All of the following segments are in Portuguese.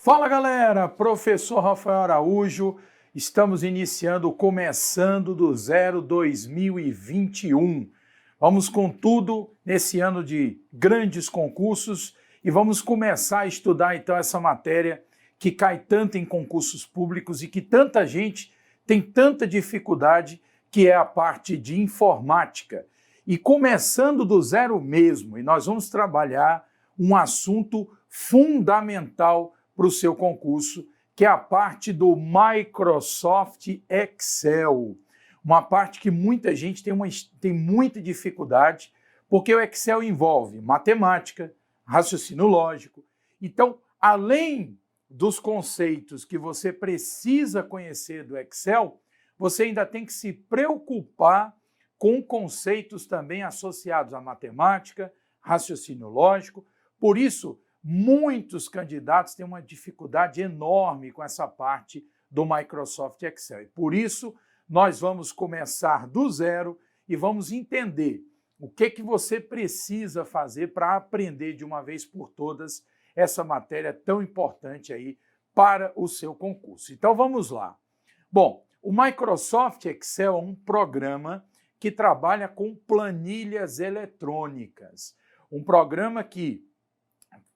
Fala galera, professor Rafael Araújo, estamos iniciando Começando do Zero 2021. Vamos com tudo nesse ano de grandes concursos e vamos começar a estudar então essa matéria que cai tanto em concursos públicos e que tanta gente tem tanta dificuldade, que é a parte de informática. E começando do zero mesmo, e nós vamos trabalhar um assunto fundamental para o seu concurso, que é a parte do Microsoft Excel. Uma parte que muita gente tem muita dificuldade, porque o Excel envolve matemática, raciocínio lógico. Então, além dos conceitos que você precisa conhecer do Excel, você ainda tem que se preocupar com conceitos também associados à matemática, raciocínio lógico. Por isso, muitos candidatos têm uma dificuldade enorme com essa parte do Microsoft Excel. E por isso, nós vamos começar do zero e vamos entender o que você precisa fazer para aprender de uma vez por todas essa matéria tão importante aí para o seu concurso. Então, vamos lá. Bom, o Microsoft Excel é um programa que trabalha com planilhas eletrônicas. Um programa que,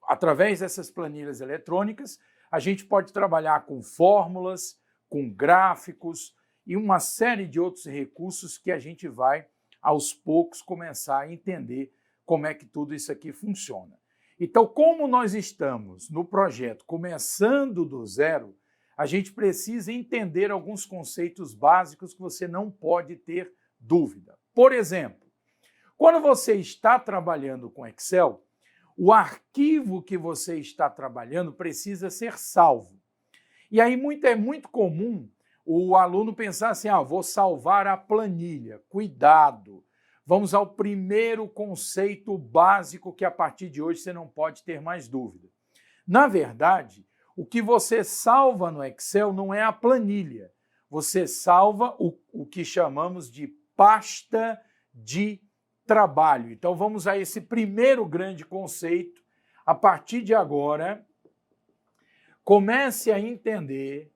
através dessas planilhas eletrônicas, a gente pode trabalhar com fórmulas, com gráficos e uma série de outros recursos que a gente vai, aos poucos, começar a entender como é que tudo isso aqui funciona. Então, como nós estamos no projeto Começando do Zero, a gente precisa entender alguns conceitos básicos que você não pode ter dúvida. Por exemplo, quando você está trabalhando com Excel, o arquivo que você está trabalhando precisa ser salvo. E aí é muito comum o aluno pensar assim, vou salvar a planilha. Cuidado! Vamos ao primeiro conceito básico que a partir de hoje você não pode ter mais dúvida. Na verdade, o que você salva no Excel não é a planilha. Você salva o que chamamos de pasta de trabalho. Então vamos a esse primeiro grande conceito. A partir de agora, comece a entender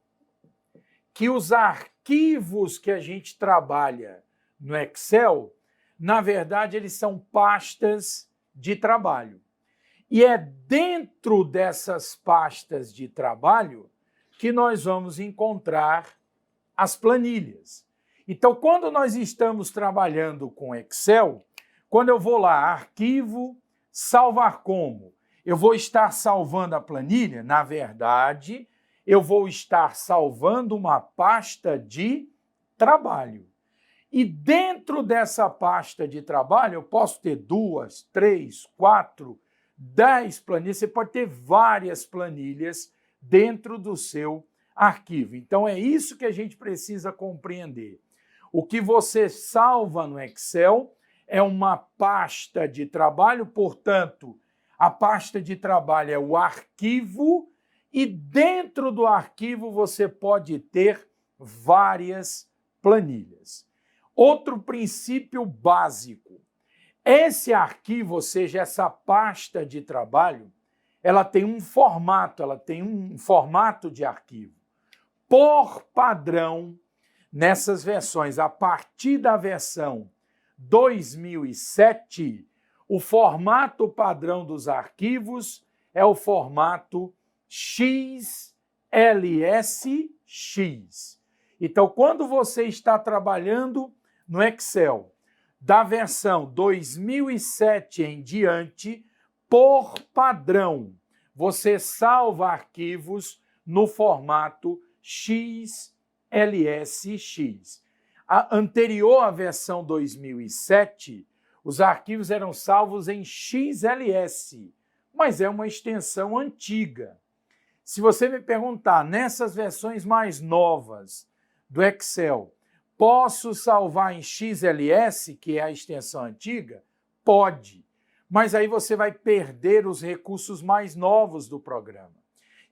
que os arquivos que a gente trabalha no Excel, na verdade, eles são pastas de trabalho. E é dentro dessas pastas de trabalho que nós vamos encontrar as planilhas. Então, quando nós estamos trabalhando com Excel, quando eu vou lá, arquivo, salvar como? Eu vou estar salvando a planilha? Na verdade, eu vou estar salvando uma pasta de trabalho. E dentro dessa pasta de trabalho, eu posso ter 2, 3, 4, 10 planilhas. Você pode ter várias planilhas dentro do seu arquivo. Então, é isso que a gente precisa compreender. O que você salva no Excel é uma pasta de trabalho, portanto, a pasta de trabalho é o arquivo e dentro do arquivo você pode ter várias planilhas. Outro princípio básico, esse arquivo, ou seja, essa pasta de trabalho, ela tem um formato de arquivo. Por padrão, nessas versões, a partir da versão 2007, o formato padrão dos arquivos é o formato XLSX. Então, quando você está trabalhando no Excel da versão 2007 em diante, por padrão, você salva arquivos no formato XLSX. Anterior à versão 2007, os arquivos eram salvos em XLS, mas é uma extensão antiga. Se você me perguntar, nessas versões mais novas do Excel, posso salvar em XLS, que é a extensão antiga? Pode, mas aí você vai perder os recursos mais novos do programa.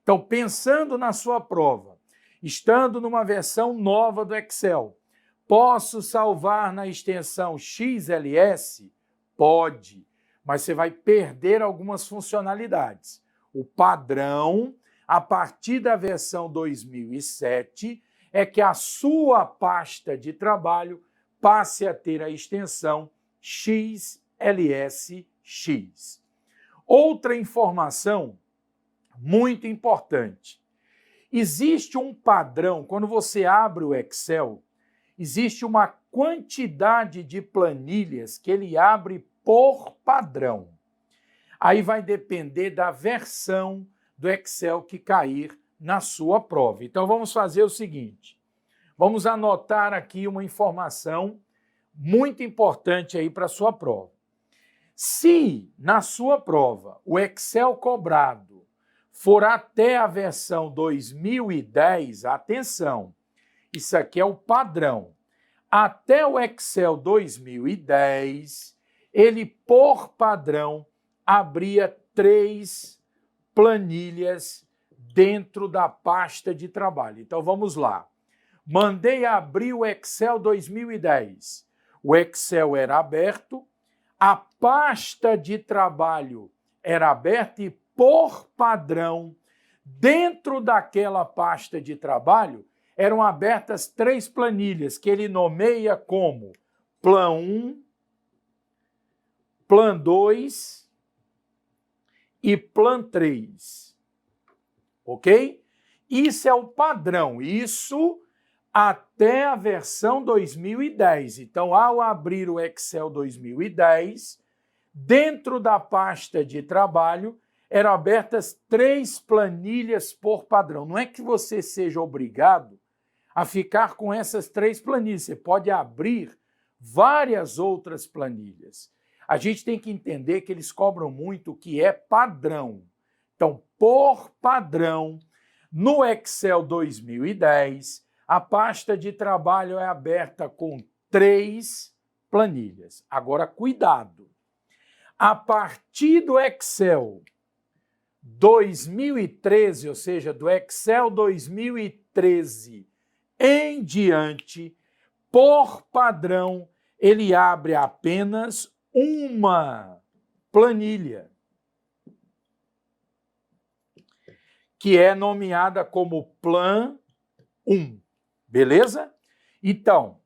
Então, pensando na sua prova, estando numa versão nova do Excel, posso salvar na extensão XLS? Pode, mas você vai perder algumas funcionalidades. O padrão a partir da versão 2007, é que a sua pasta de trabalho passe a ter a extensão XLSX. Outra informação muito importante. Existe um padrão, quando você abre o Excel, existe uma quantidade de planilhas que ele abre por padrão. Aí vai depender da versão do Excel que cair na sua prova. Então vamos fazer o seguinte, vamos anotar aqui uma informação muito importante aí para a sua prova. Se na sua prova o Excel cobrado for até a versão 2010, atenção, isso aqui é o padrão. Até o Excel 2010, ele, por padrão, abria 3 planilhas dentro da pasta de trabalho. Então, vamos lá. Mandei abrir o Excel 2010. O Excel era aberto, a pasta de trabalho era aberta e, por padrão, dentro daquela pasta de trabalho, eram abertas 3 planilhas que ele nomeia como Plan 1, Plan 2 e Plan 3. Ok? Isso é o padrão. Isso até a versão 2010. Então, ao abrir o Excel 2010, dentro da pasta de trabalho, eram abertas 3 planilhas por padrão. Não é que você seja obrigado a ficar com essas 3 planilhas. Você pode abrir várias outras planilhas. A gente tem que entender que eles cobram muito o que é padrão. Então, por padrão, no Excel 2010, a pasta de trabalho é aberta com 3 planilhas. Agora, cuidado. A partir do Excel 2013, ou seja, do Excel 2013 em diante, por padrão, ele abre apenas uma planilha, que é nomeada como Plan 1, beleza? Então,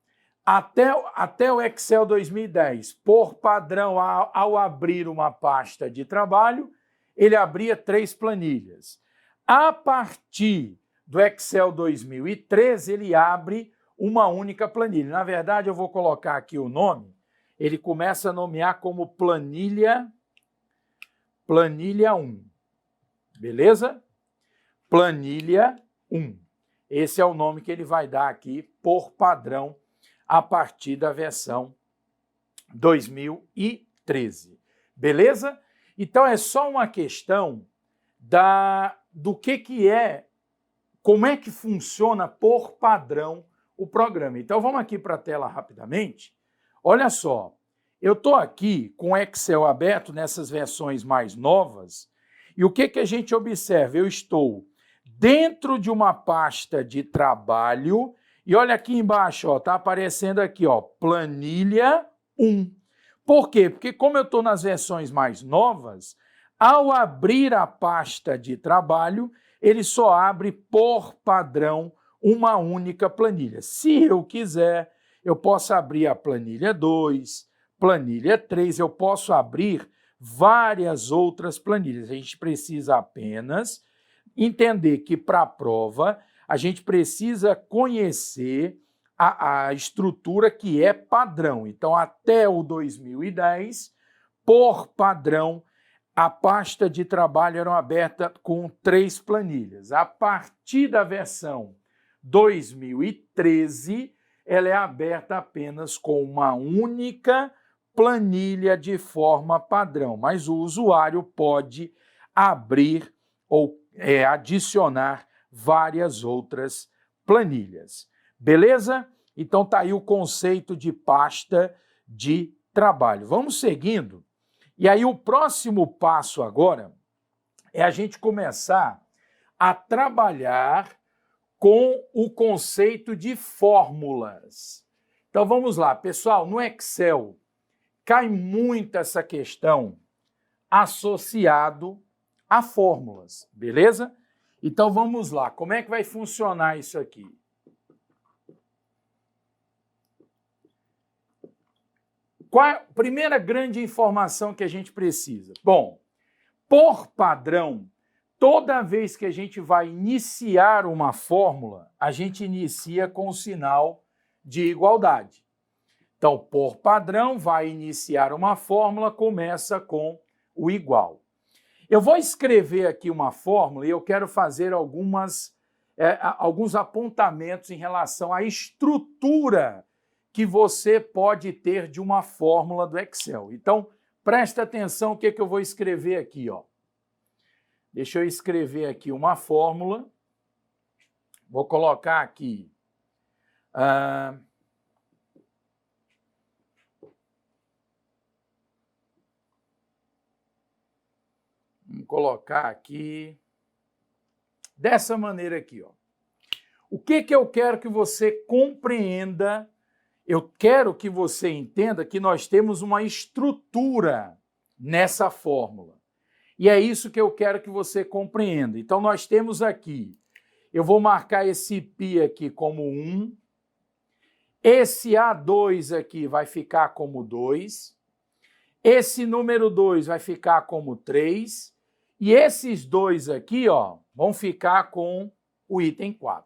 até o Excel 2010, por padrão, ao abrir uma pasta de trabalho, ele abria 3 planilhas. A partir do Excel 2013, ele abre uma única planilha. Na verdade, eu vou colocar aqui o nome, ele começa a nomear como planilha 1, beleza? Planilha 1. Esse é o nome que ele vai dar aqui por padrão a partir da versão 2013, beleza? Então, é só uma questão do que é, como é que funciona por padrão o programa. Então, vamos aqui para a tela rapidamente. Olha só, eu estou aqui com o Excel aberto nessas versões mais novas, e o que a gente observa? Eu estou dentro de uma pasta de trabalho, e olha aqui embaixo, está aparecendo aqui, ó, planilha 1. Por quê? Porque como eu estou nas versões mais novas, ao abrir a pasta de trabalho, ele só abre por padrão uma única planilha. Se eu quiser, eu posso abrir a planilha 2, planilha 3, eu posso abrir várias outras planilhas. A gente precisa apenas entender que para a prova a gente precisa conhecer a estrutura que é padrão. Então, até o 2010, por padrão, a pasta de trabalho era aberta com 3 planilhas. A partir da versão 2013, ela é aberta apenas com uma única planilha de forma padrão, mas o usuário pode abrir ou adicionar várias outras planilhas. Beleza? Então tá aí o conceito de pasta de trabalho. Vamos seguindo. E aí o próximo passo agora é a gente começar a trabalhar com o conceito de fórmulas. Então vamos lá, pessoal, no Excel cai muito essa questão associado a fórmulas, beleza? Então vamos lá, como é que vai funcionar isso aqui? Qual a primeira grande informação que a gente precisa? Bom, por padrão, toda vez que a gente vai iniciar uma fórmula, a gente inicia com o sinal de igualdade. Então, por padrão, vai iniciar uma fórmula, começa com o igual. Eu vou escrever aqui uma fórmula e eu quero fazer alguns apontamentos em relação à estrutura que você pode ter de uma fórmula do Excel. Então, presta atenção o que eu vou escrever aqui, ó. Deixa eu escrever aqui uma fórmula. Vou colocar aqui. Vamos colocar aqui. Dessa maneira aqui, ó. O que eu quero que você compreenda? Eu quero que você entenda que nós temos uma estrutura nessa fórmula. E é isso que eu quero que você compreenda. Então, nós temos aqui, eu vou marcar esse π aqui como 1, esse A2 aqui vai ficar como 2, esse número 2 vai ficar como 3, e esses dois aqui, ó, vão ficar com o item 4.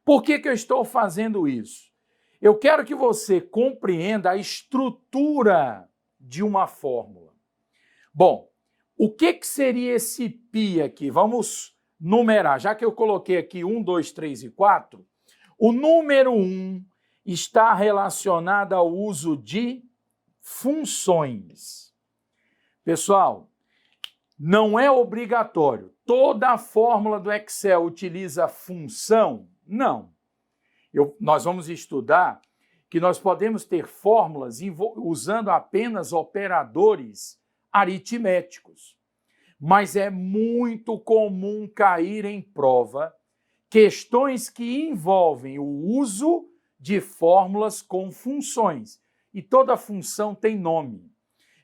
Por que eu estou fazendo isso? Eu quero que você compreenda a estrutura de uma fórmula. Bom, o que seria esse π aqui? Vamos numerar. Já que eu coloquei aqui 1, 2, 3 e 4, o número 1 está relacionado ao uso de funções. Pessoal, não é obrigatório. Toda a fórmula do Excel utiliza função? Não. Nós vamos estudar que nós podemos ter fórmulas usando apenas operadores aritméticos. Mas é muito comum cair em prova questões que envolvem o uso de fórmulas com funções. E toda função tem nome.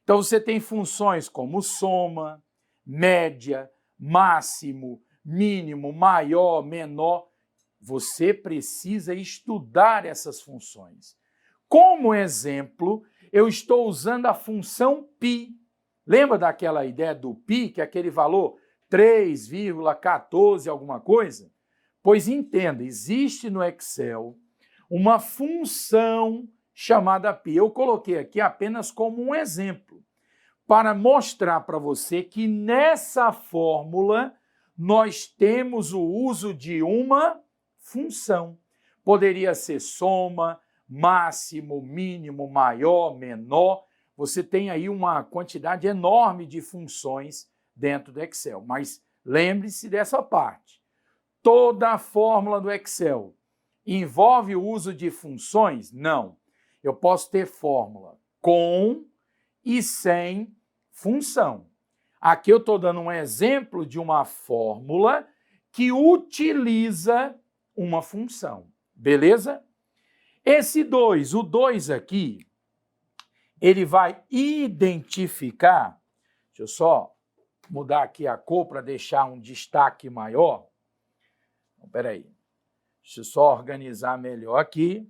Então você tem funções como soma, média, máximo, mínimo, maior, menor. Você precisa estudar essas funções. Como exemplo, eu estou usando a função π. Lembra daquela ideia do π, que é aquele valor 3,14 alguma coisa? Pois entenda, existe no Excel uma função chamada π. Eu coloquei aqui apenas como um exemplo, para mostrar para você que nessa fórmula nós temos o uso de uma função. Poderia ser soma, máximo, mínimo, maior, menor. Você tem aí uma quantidade enorme de funções dentro do Excel. Mas lembre-se dessa parte. Toda a fórmula do Excel envolve o uso de funções? Não. Eu posso ter fórmula com e sem função. Aqui eu estou dando um exemplo de uma fórmula que utiliza uma função. Beleza? Esse 2, o 2 aqui, ele vai identificar, deixa eu só mudar aqui a cor para deixar um destaque maior. Então, peraí, deixa eu só organizar melhor aqui.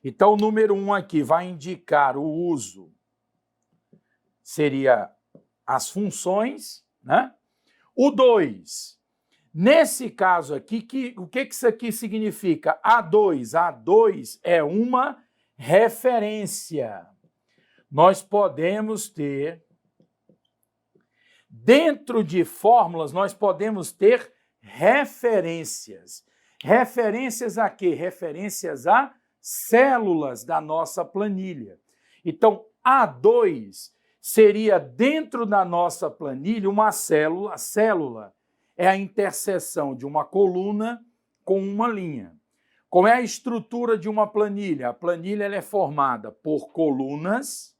Então, o número 1 aqui vai indicar o uso, seria as funções, né? O 2, nesse caso aqui, o que isso aqui significa? A2 é uma referência. Nós podemos ter, dentro de fórmulas, nós podemos ter referências. Referências a quê? Referências a células da nossa planilha. Então, A2 seria dentro da nossa planilha uma célula. A célula é a interseção de uma coluna com uma linha. Como é a estrutura de uma planilha? A planilha ela é formada por colunas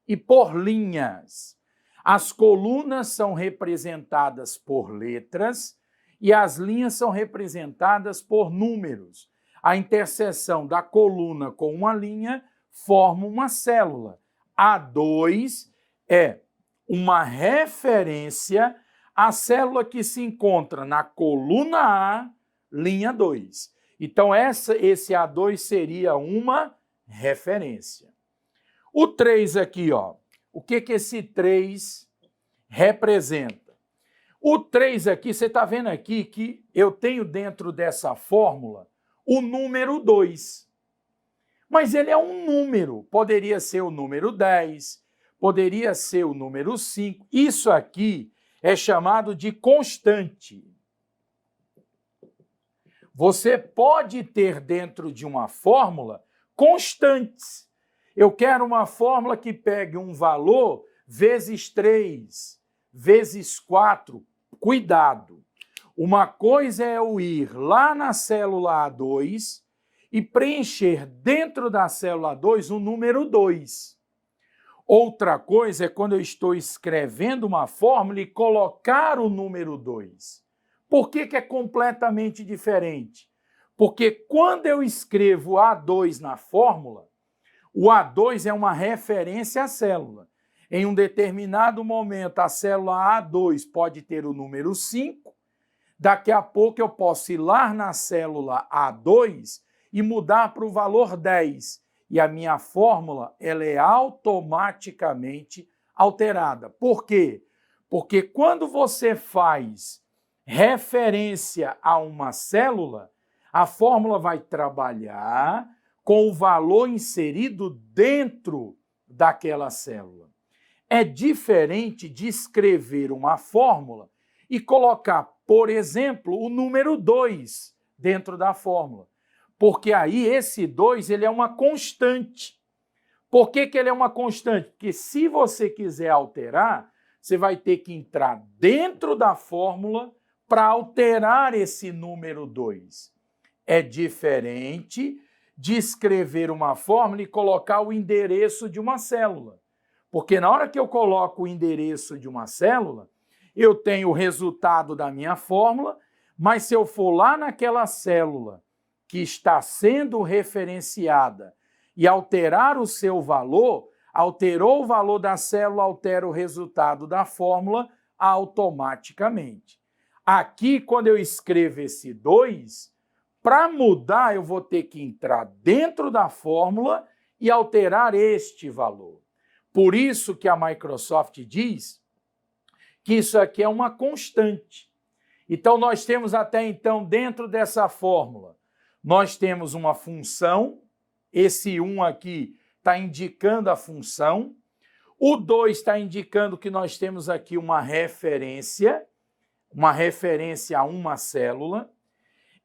e por linhas. As colunas são representadas por letras e as linhas são representadas por números. A interseção da coluna com uma linha forma uma célula. A2 é uma referência à célula que se encontra na coluna A, linha 2. Então, esse A2 seria uma referência. O 3 aqui, ó, o que esse 3 representa? O 3 aqui, você está vendo aqui que eu tenho dentro dessa fórmula o número 2. Mas ele é um número, poderia ser o número 10, poderia ser o número 5. Isso aqui é chamado de constante. Você pode ter dentro de uma fórmula constantes. Eu quero uma fórmula que pegue um valor vezes 3, vezes 4. Cuidado! Uma coisa é eu ir lá na célula A2 e preencher dentro da célula A2 o número 2. Outra coisa é quando eu estou escrevendo uma fórmula e colocar o número 2. Por que é completamente diferente? Porque quando eu escrevo A2 na fórmula, o A2 é uma referência à célula. Em um determinado momento, a célula A2 pode ter o número 5, daqui a pouco eu posso ir lá na célula A2 e mudar para o valor 10. E a minha fórmula ela é automaticamente alterada. Por quê? Porque quando você faz referência a uma célula, a fórmula vai trabalhar com o valor inserido dentro daquela célula. É diferente de escrever uma fórmula e colocar, por exemplo, o número 2 dentro da fórmula. Porque aí esse 2 ele é uma constante. Por que ele é uma constante? Porque se você quiser alterar, você vai ter que entrar dentro da fórmula para alterar esse número 2. É diferente de escrever uma fórmula e colocar o endereço de uma célula. Porque na hora que eu coloco o endereço de uma célula, eu tenho o resultado da minha fórmula, mas se eu for lá naquela célula que está sendo referenciada e alterar o seu valor, alterou o valor da célula, altera o resultado da fórmula automaticamente. Aqui, quando eu escrevo esse 2, para mudar, eu vou ter que entrar dentro da fórmula e alterar este valor. Por isso que a Microsoft diz que isso aqui é uma constante. Então, nós temos até então, dentro dessa fórmula, nós temos uma função, esse 1 aqui está indicando a função, o 2 está indicando que nós temos aqui uma referência a uma célula,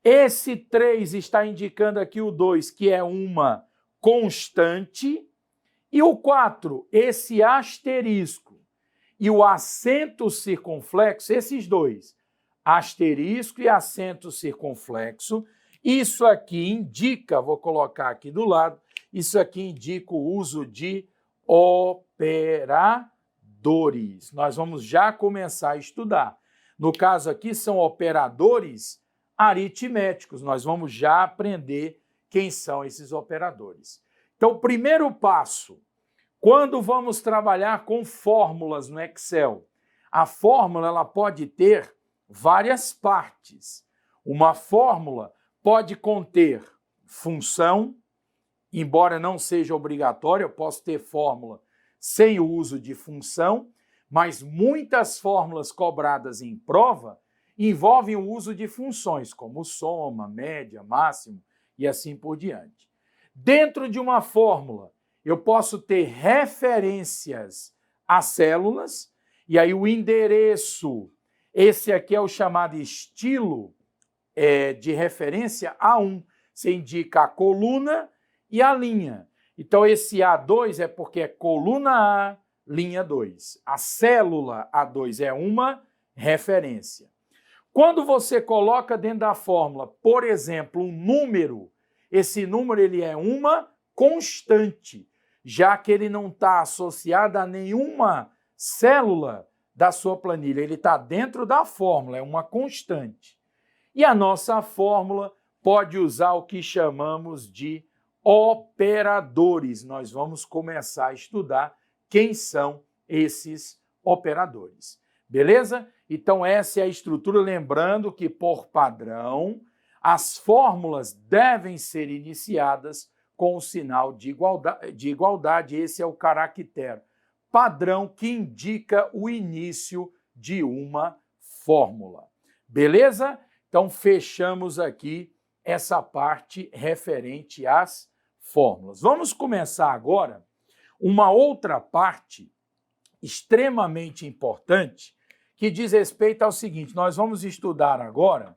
esse 3 está indicando aqui o 2, que é uma constante, e o 4, esse asterisco e o acento circunflexo, esses dois, asterisco e acento circunflexo, isso aqui indica, vou colocar aqui do lado, isso aqui indica o uso de operadores. Nós vamos já começar a estudar. No caso aqui, são operadores aritméticos. Nós vamos já aprender quem são esses operadores. Então, o primeiro passo, quando vamos trabalhar com fórmulas no Excel, a fórmula ela pode ter várias partes. Uma fórmula pode conter função, embora não seja obrigatório, eu posso ter fórmula sem o uso de função, mas muitas fórmulas cobradas em prova envolvem o uso de funções, como soma, média, máximo e assim por diante. Dentro de uma fórmula, eu posso ter referências a células, e aí o endereço, esse aqui é o chamado estilo de referência A1. Você indica a coluna e a linha. Então, esse A2 é porque é coluna A, linha 2. A célula A2 é uma referência. Quando você coloca dentro da fórmula, por exemplo, um número, esse número ele é uma constante, já que ele não está associado a nenhuma célula da sua planilha. Ele está dentro da fórmula, é uma constante. E a nossa fórmula pode usar o que chamamos de operadores. Nós vamos começar a estudar quem são esses operadores. Beleza? Então essa é a estrutura, lembrando que por padrão as fórmulas devem ser iniciadas com o sinal de igualdade. Esse é o caractere padrão que indica o início de uma fórmula. Beleza? Então fechamos aqui essa parte referente às fórmulas. Vamos começar agora uma outra parte extremamente importante que diz respeito ao seguinte: nós vamos estudar agora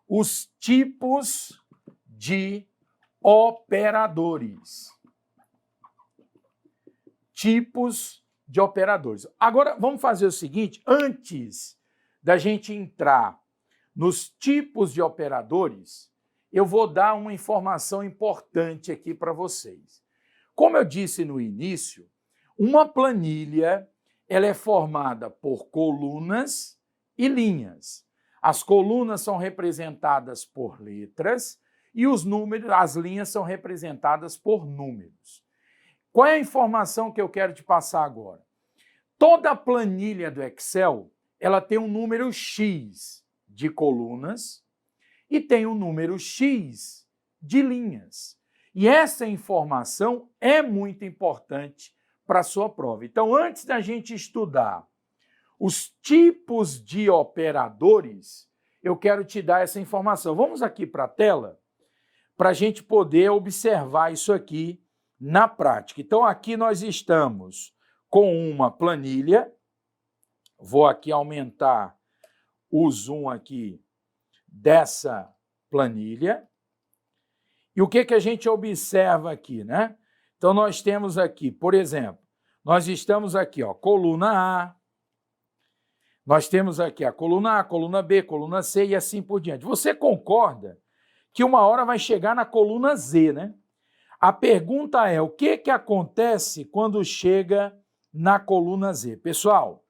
os tipos de operadores. Tipos de operadores. Agora, vamos fazer o seguinte, antes da gente entrar nos tipos de operadores, eu vou dar uma informação importante aqui para vocês. Como eu disse no início, uma planilha ela é formada por colunas e linhas. As colunas são representadas por letras e os números, as linhas são representadas por números. Qual é a informação que eu quero te passar agora? Toda a planilha do Excel, ela tem um número X de colunas e tem um número X de linhas. E essa informação é muito importante para a sua prova. Então, antes da gente estudar os tipos de operadores, eu quero te dar essa informação. Vamos aqui para a tela para a gente poder observar isso aqui na prática. Então, aqui nós estamos com uma planilha. Vou aqui aumentar o zoom aqui dessa planilha. E o que a gente observa aqui, né? Então, nós temos aqui, por exemplo, nós estamos aqui, ó, coluna A, nós temos aqui a coluna A, coluna B, coluna C e assim por diante. Você concorda que uma hora vai chegar na coluna Z, né? A pergunta é, o que acontece quando chega na coluna Z? Pessoal,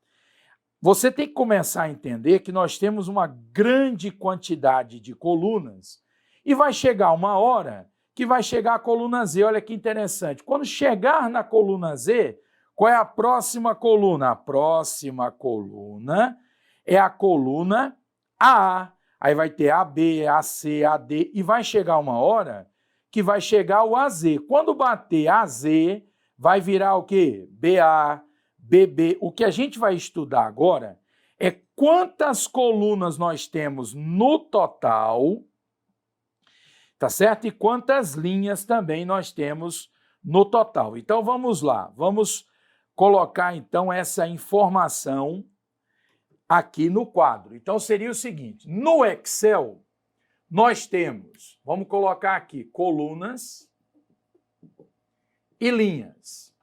você tem que começar a entender que nós temos uma grande quantidade de colunas e vai chegar uma hora que vai chegar a coluna Z. Olha que interessante. Quando chegar na coluna Z, qual é a próxima coluna? A próxima coluna é a coluna A. Aí vai ter AB, AC, AD e vai chegar uma hora que vai chegar o AZ. Quando bater AZ, vai virar o quê? BA, BB. O que a gente vai estudar agora é quantas colunas nós temos no total, tá certo? E quantas linhas também nós temos no total. Então, vamos lá. Vamos colocar, então, essa informação aqui no quadro. Então, seria o seguinte, no Excel, nós temos, vamos colocar aqui, colunas e linhas.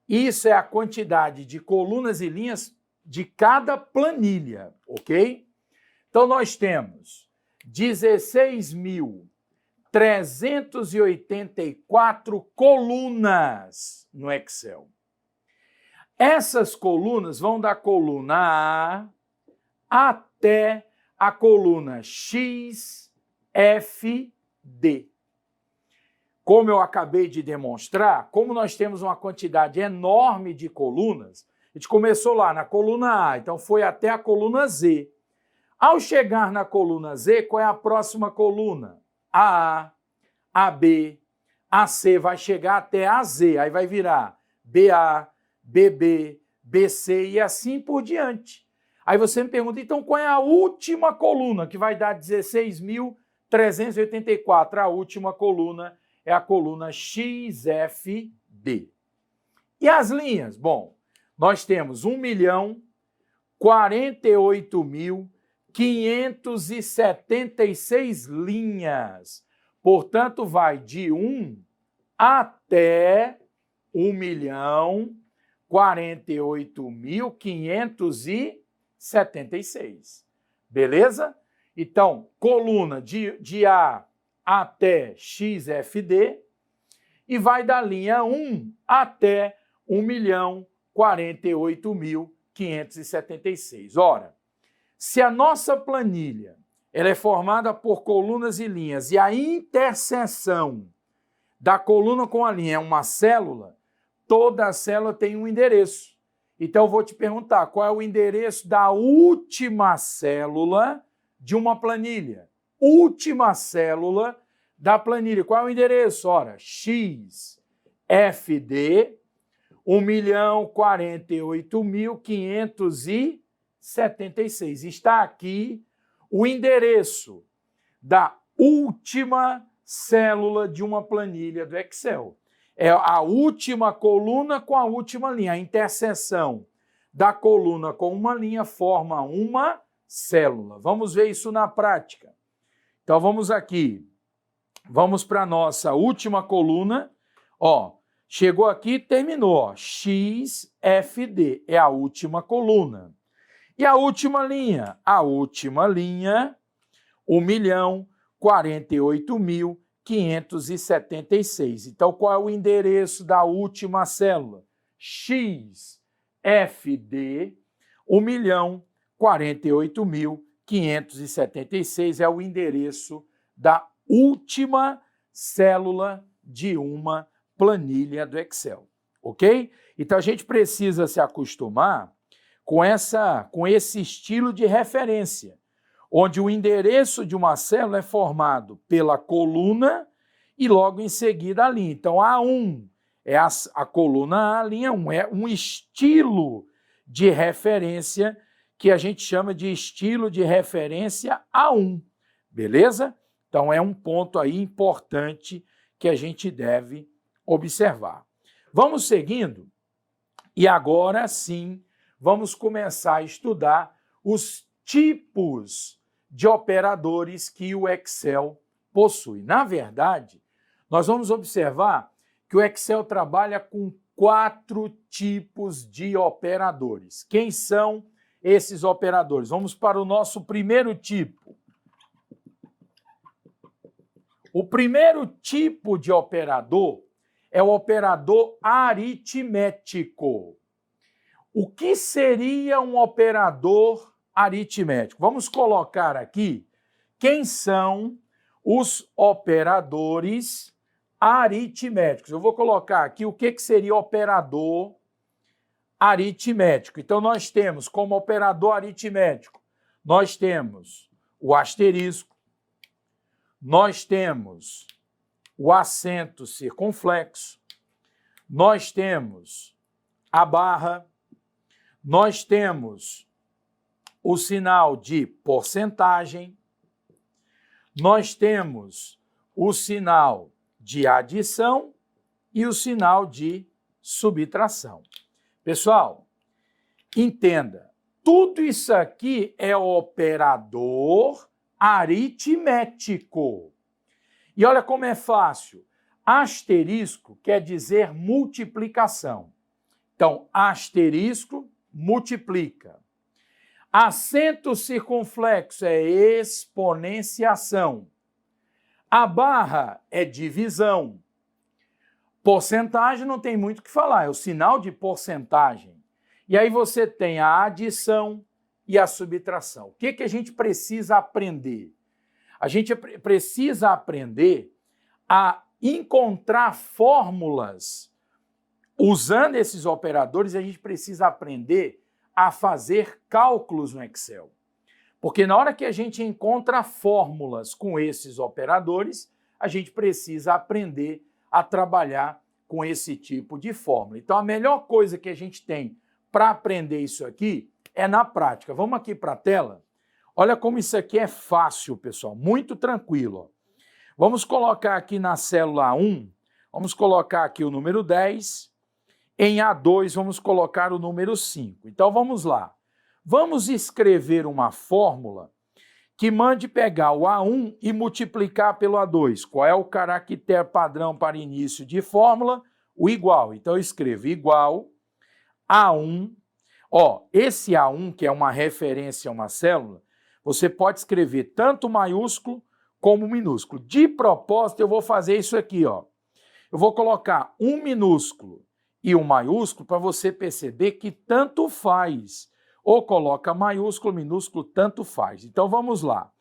Isso é a quantidade de colunas e linhas de cada planilha, ok? Então, nós temos 16.384 colunas no Excel. Essas colunas vão da coluna A até a coluna XFD. Como eu acabei de demonstrar, como nós temos uma quantidade enorme de colunas, a gente começou lá na coluna A, então foi até a coluna Z. Ao chegar na coluna Z, qual é a próxima coluna? AA, AB, AC, vai chegar até AZ, aí vai virar BA, BB, BC e assim por diante. Aí você me pergunta, então qual é a última coluna que vai dar 16.384? A última coluna é a coluna XFD. E as linhas? Bom, nós temos 1.048.576 linhas. Portanto, vai de 1 até 1.048.576. Beleza? Então, coluna de A até XFD e vai da linha 1 até 1.048.576. Ora, se a nossa planilha ela é formada por colunas e linhas e a interseção da coluna com a linha é uma célula, toda a célula tem um endereço. Então, eu vou te perguntar, qual é o endereço da última célula de uma planilha? Última célula da planilha. Qual é o endereço? Ora, XFD 1.048.576. Está aqui o endereço da última célula de uma planilha do Excel. É a última coluna com a última linha. A interseção da coluna com uma linha forma uma célula. Vamos ver isso na prática. Então, vamos aqui. Vamos para a nossa última coluna. Ó, chegou aqui, terminou. Ó. XFD é a última coluna. E a última linha? A última linha, 1.048.576. Então, qual é o endereço da última célula? XFD 1.048.576 é o endereço da última célula de uma planilha do Excel, ok? Então, a gente precisa se acostumar com esse estilo de referência, onde o endereço de uma célula é formado pela coluna e logo em seguida a linha. Então, A1 é a coluna A, a linha 1, é um estilo de referência que a gente chama de estilo de referência A1, beleza? Então, é um ponto aí importante que a gente deve observar. Vamos seguindo e agora sim vamos começar a estudar os tipos de operadores que o Excel possui. Na verdade, nós vamos observar que o Excel trabalha com 4 tipos de operadores. Quem são esses operadores? Vamos para o nosso primeiro tipo. O primeiro tipo de operador é o operador aritmético. O que seria um operador aritmético? Vamos colocar aqui quem são os operadores aritméticos. Eu vou colocar aqui o que seria operador aritmético. Então, nós temos como operador aritmético, nós temos o asterisco, nós temos o acento circunflexo, nós temos a barra, nós temos o sinal de porcentagem, nós temos o sinal de adição e o sinal de subtração. Pessoal, entenda, tudo isso aqui é operador aritmético. E olha como é fácil. Asterisco quer dizer multiplicação. Então, asterisco multiplica. Acento circunflexo é exponenciação. A barra é divisão. Porcentagem não tem muito o que falar, é o sinal de porcentagem. E aí você tem a adição e a subtração. O que a gente precisa aprender? A gente precisa aprender a encontrar fórmulas. Usando esses operadores, a gente precisa aprender a fazer cálculos no Excel. Porque na hora que a gente encontra fórmulas com esses operadores, a gente precisa aprender a trabalhar com esse tipo de fórmula. Então, a melhor coisa que a gente tem para aprender isso aqui é na prática. Vamos aqui para a tela. Olha como isso aqui é fácil, pessoal, muito tranquilo. Ó. Vamos colocar aqui na célula A1, vamos colocar aqui o número 10, em A2 vamos colocar o número 5. Então vamos lá. Vamos escrever uma fórmula que mande pegar o A1 e multiplicar pelo A2. Qual é o caractere padrão para início de fórmula? O igual. Então eu escrevo igual A1. Ó, esse A1, que é uma referência a uma célula, você pode escrever tanto maiúsculo como minúsculo. De propósito, eu vou fazer isso aqui, ó. Eu vou colocar um minúsculo e um maiúsculo para você perceber que tanto faz. Ou coloca maiúsculo, minúsculo, tanto faz. Então, vamos lá.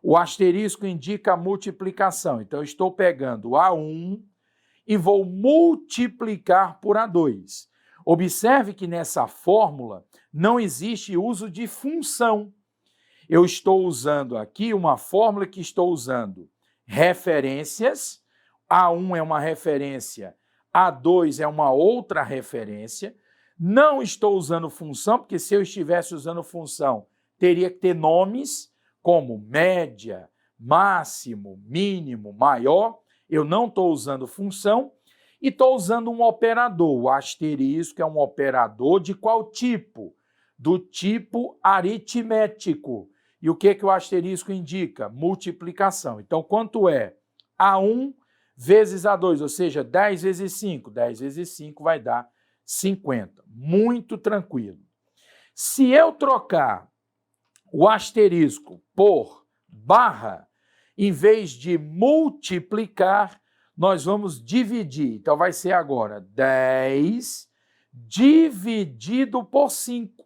O asterisco indica a multiplicação. Então, eu estou pegando A1 e vou multiplicar por A2. Observe que nessa fórmula não existe uso de função. Eu estou usando aqui uma fórmula que estou usando referências. A1 é uma referência, A2 é uma outra referência. Não estou usando função, porque se eu estivesse usando função, teria que ter nomes como média, máximo, mínimo, maior. Eu não estou usando função e estou usando um operador. O asterisco é um operador de qual tipo? Do tipo aritmético. E o que o asterisco indica? Multiplicação. Então, quanto é A1 vezes A2? Ou seja, 10 vezes 5. 10 vezes 5 vai dar 50. Muito tranquilo. Se eu trocar o asterisco por barra, em vez de multiplicar, nós vamos dividir. Então, vai ser agora 10 dividido por 5.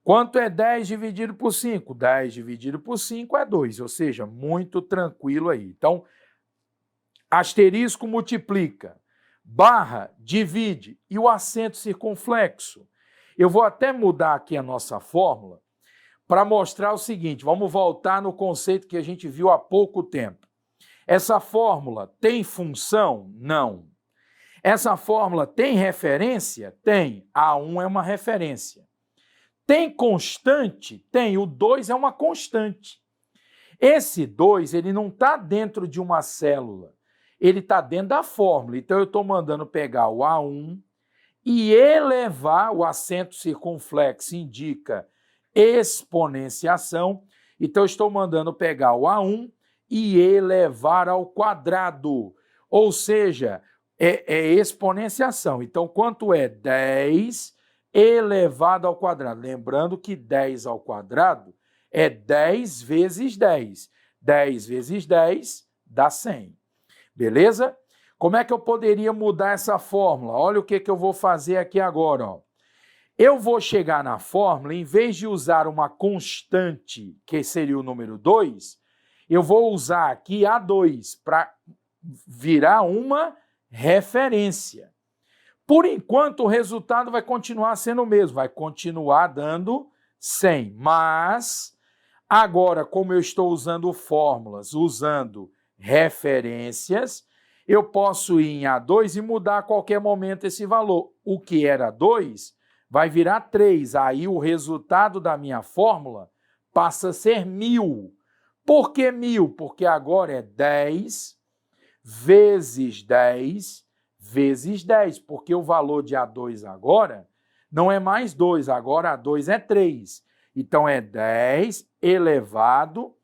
Quanto é 10 dividido por 5? 10 dividido por 5 é 2, ou seja, muito tranquilo aí. Então, asterisco multiplica, barra divide e o acento circunflexo. Eu vou até mudar aqui a nossa fórmula para mostrar o seguinte, vamos voltar no conceito que a gente viu há pouco tempo. Essa fórmula tem função? Não. Essa fórmula tem referência? Tem. A1 é uma referência. Tem constante? Tem. O 2 é uma constante. Esse 2, ele não está dentro de uma célula, ele está dentro da fórmula. Então, eu estou mandando pegar o A1 e elevar, o acento circunflexo indica exponenciação, então eu estou mandando pegar o A1 e elevar ao quadrado, ou seja, é exponenciação. Então, quanto é 10 elevado ao quadrado? Lembrando que 10 ao quadrado é 10 vezes 10. 10 vezes 10 dá 100. Beleza? Como é que eu poderia mudar essa fórmula? Olha o que eu vou fazer aqui agora, ó. Eu vou chegar na fórmula, em vez de usar uma constante, que seria o número 2, eu vou usar aqui A2 para virar uma referência. Por enquanto, o resultado vai continuar sendo o mesmo, vai continuar dando 100. Mas, agora, como eu estou usando fórmulas, usando referências, eu posso ir em A2 e mudar a qualquer momento esse valor. O que era 2 vai virar 3. Aí o resultado da minha fórmula passa a ser 1000. Por que 1000? Porque agora é 10 vezes 10 vezes 10. Porque o valor de A2 agora não é mais 2, agora A2 é 3. Então é 10 elevado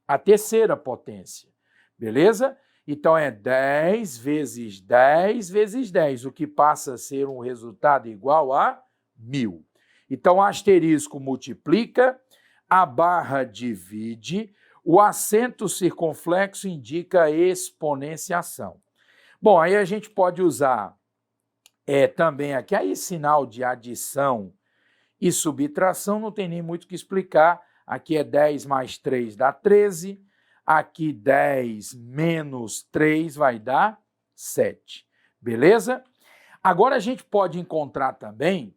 à terceira potência. Beleza? Então é 10 vezes 10 vezes 10, o que passa a ser um resultado igual a 1000. Então, asterisco multiplica, a barra divide, o acento circunflexo indica exponenciação. Bom, aí a gente pode usar também aqui, aí sinal de adição e subtração, não tem nem muito o que explicar. Aqui é 10 mais 3 dá 13, aqui 10 menos 3 vai dar 7. Beleza? Agora a gente pode encontrar também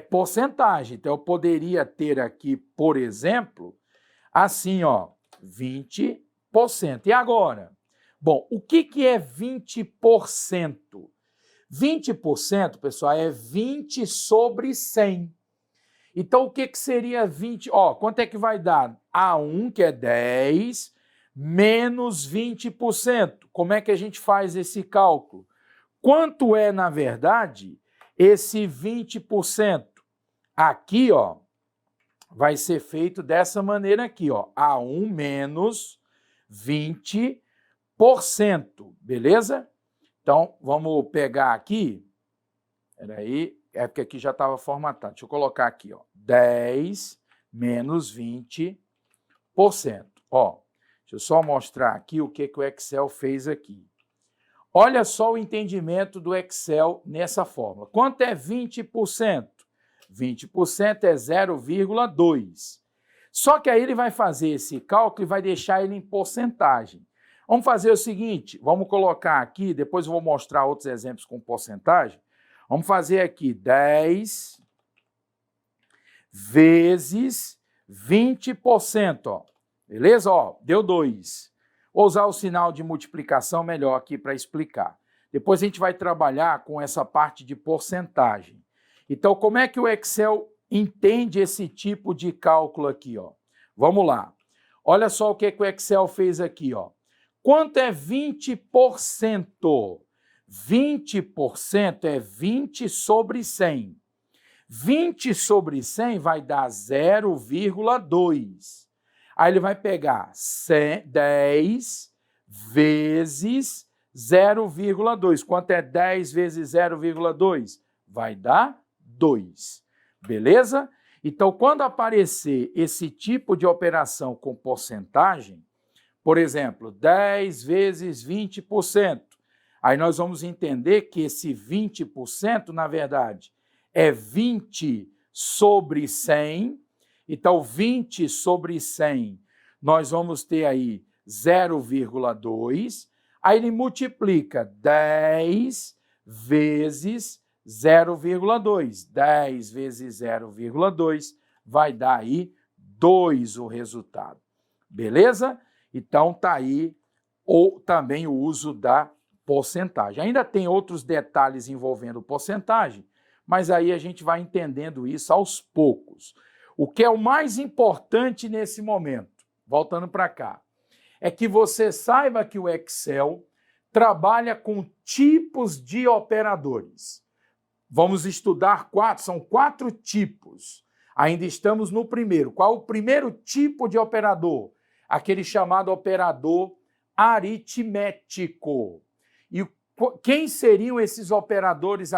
porcentagem. Então, eu poderia ter aqui, por exemplo, assim, ó, 20%. E agora? Bom, o que é 20%? 20%, pessoal, é 20 sobre 100. Então, o que seria 20? Ó, quanto é que vai dar? A1, que é 10, menos 20%. Como é que a gente faz esse cálculo? Quanto é, na verdade, esse 20%? Aqui, ó, vai ser feito dessa maneira aqui, ó. A1 menos 20%. Beleza? Então, vamos pegar aqui. Peraí. É porque aqui já estava formatado. Deixa eu colocar aqui, ó. 10 menos 20%. Ó, deixa eu só mostrar aqui o que o Excel fez aqui. Olha só o entendimento do Excel nessa fórmula. Quanto é 20%? 20% é 0,2. Só que aí ele vai fazer esse cálculo e vai deixar ele em porcentagem. Vamos fazer o seguinte, vamos colocar aqui, depois eu vou mostrar outros exemplos com porcentagem. Vamos fazer aqui 10 vezes 20%, ó. Beleza? Ó, deu 2. Vou usar o sinal de multiplicação melhor aqui para explicar. Depois a gente vai trabalhar com essa parte de porcentagem. Então, como é que o Excel entende esse tipo de cálculo aqui, ó? Vamos lá. Olha só o que o Excel fez aqui, ó. Quanto é 20%? 20% é 20 sobre 100. 20 sobre 100 vai dar 0,2. Aí ele vai pegar 10 vezes 0,2. Quanto é 10 vezes 0,2? Vai dar 2. Beleza? Então, quando aparecer esse tipo de operação com porcentagem, por exemplo, 10 vezes 20%, aí nós vamos entender que esse 20%, na verdade, é 20 sobre 100. Então, 20 sobre 100, nós vamos ter aí 0,2. Aí ele multiplica 10 vezes 0,2. 10 vezes 0,2 vai dar aí 2 o resultado. Beleza? Então, está aí também o uso da porcentagem. Ainda tem outros detalhes envolvendo porcentagem, mas aí a gente vai entendendo isso aos poucos. O que é o mais importante nesse momento, voltando para cá, é que você saiba que o Excel trabalha com tipos de operadores. Vamos estudar são 4 tipos. Ainda estamos no primeiro. Qual o primeiro tipo de operador? Aquele chamado operador aritmético. E quem seriam esses operadores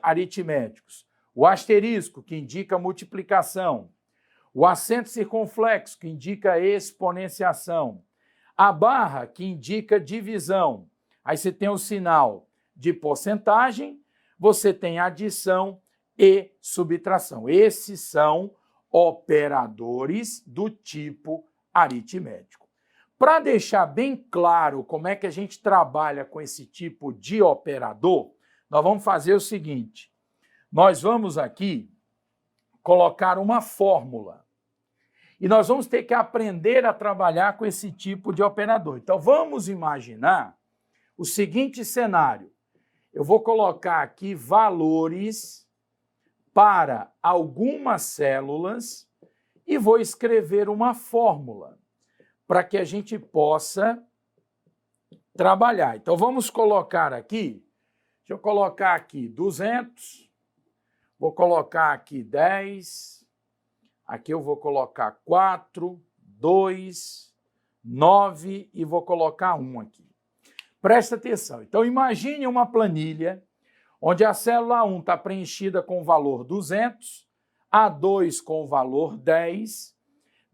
aritméticos? O asterisco, que indica multiplicação. O acento circunflexo, que indica exponenciação. A barra, que indica divisão. Aí você tem o sinal de porcentagem, você tem adição e subtração. Esses são operadores do tipo aritmético. Para deixar bem claro como é que a gente trabalha com esse tipo de operador, nós vamos fazer o seguinte. Nós vamos aqui colocar uma fórmula. E nós vamos ter que aprender a trabalhar com esse tipo de operador. Então, vamos imaginar o seguinte cenário. Eu vou colocar aqui valores para algumas células e vou escrever uma fórmula para que a gente possa trabalhar. Então, vamos colocar aqui, deixa eu colocar aqui 200, vou colocar aqui 10, aqui eu vou colocar 4, 2, 9 e vou colocar 1 aqui. Presta atenção. Então, imagine uma planilha onde a célula 1 está preenchida com o valor 200, A2 com o valor 10,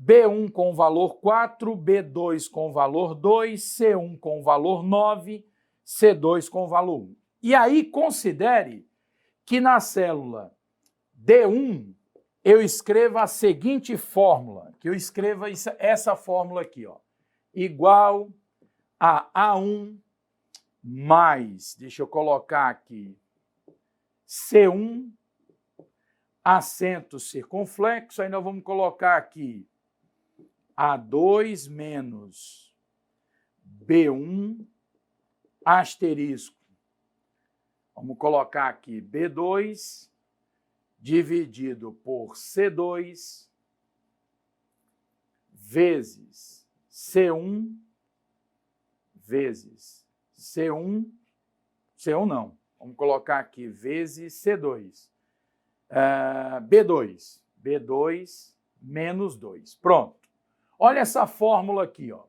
B1 com o valor 4, B2 com o valor 2, C1 com o valor 9, C2 com o valor 1. E aí, considere que na célula D1 eu escrevo a seguinte fórmula, que eu escreva essa fórmula aqui, ó, igual a A1 mais, deixa eu colocar aqui, C1, acento circunflexo, aí nós vamos colocar aqui A2 menos B1, asterisco. Vamos colocar aqui B2 dividido por C2 vezes C1 vezes C1, C1 não, vamos colocar aqui vezes C2, B2, B2 menos 2. Pronto. Olha essa fórmula aqui, ó.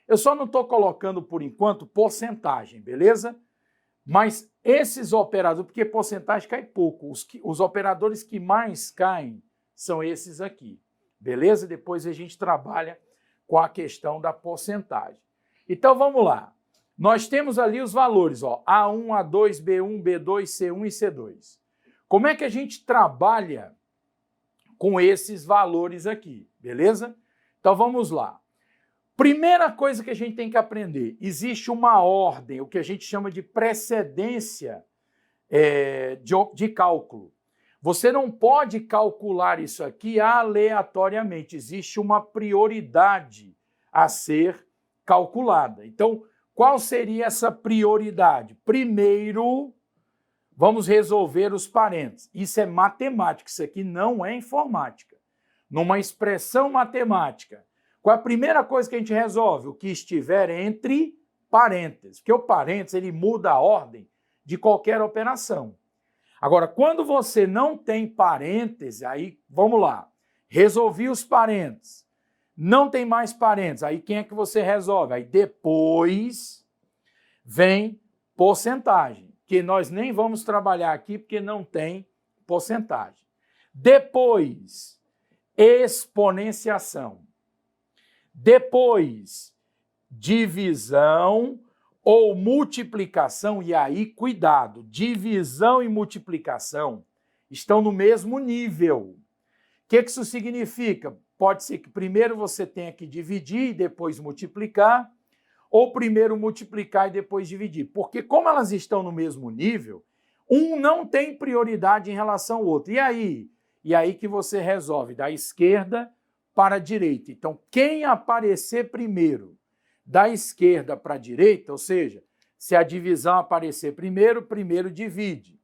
Eu só não estou colocando, por enquanto, porcentagem, beleza? Mas esses operadores, porque porcentagem cai pouco, os operadores que mais caem são esses aqui, beleza? Depois a gente trabalha com a questão da porcentagem. Então, vamos lá. Nós temos ali os valores, ó, A1, A2, B1, B2, C1 e C2. Como é que a gente trabalha com esses valores aqui, beleza? Então, vamos lá. Primeira coisa que a gente tem que aprender, existe uma ordem, o que a gente chama de precedência de cálculo. Você não pode calcular isso aqui aleatoriamente, existe uma prioridade a ser calculada. Então, qual seria essa prioridade? Primeiro, vamos resolver os parênteses. Isso é matemática, isso aqui não é informática. Numa expressão matemática, qual é a primeira coisa que a gente resolve? O que estiver entre parênteses, porque o parênteses ele muda a ordem de qualquer operação. Agora, quando você não tem parênteses, aí, vamos lá, resolvi os parênteses, não tem mais parênteses, aí quem é que você resolve? Aí depois vem porcentagem, que nós nem vamos trabalhar aqui porque não tem porcentagem. Depois, exponenciação. Depois, divisão ou multiplicação, e aí, cuidado, divisão e multiplicação estão no mesmo nível. O que isso significa? Pode ser que primeiro você tenha que dividir e depois multiplicar, ou primeiro multiplicar e depois dividir. Porque como elas estão no mesmo nível, um não tem prioridade em relação ao outro. E aí? E aí que você resolve da esquerda para a direita. Então, quem aparecer primeiro da esquerda para a direita, ou seja, se a divisão aparecer primeiro, primeiro divide.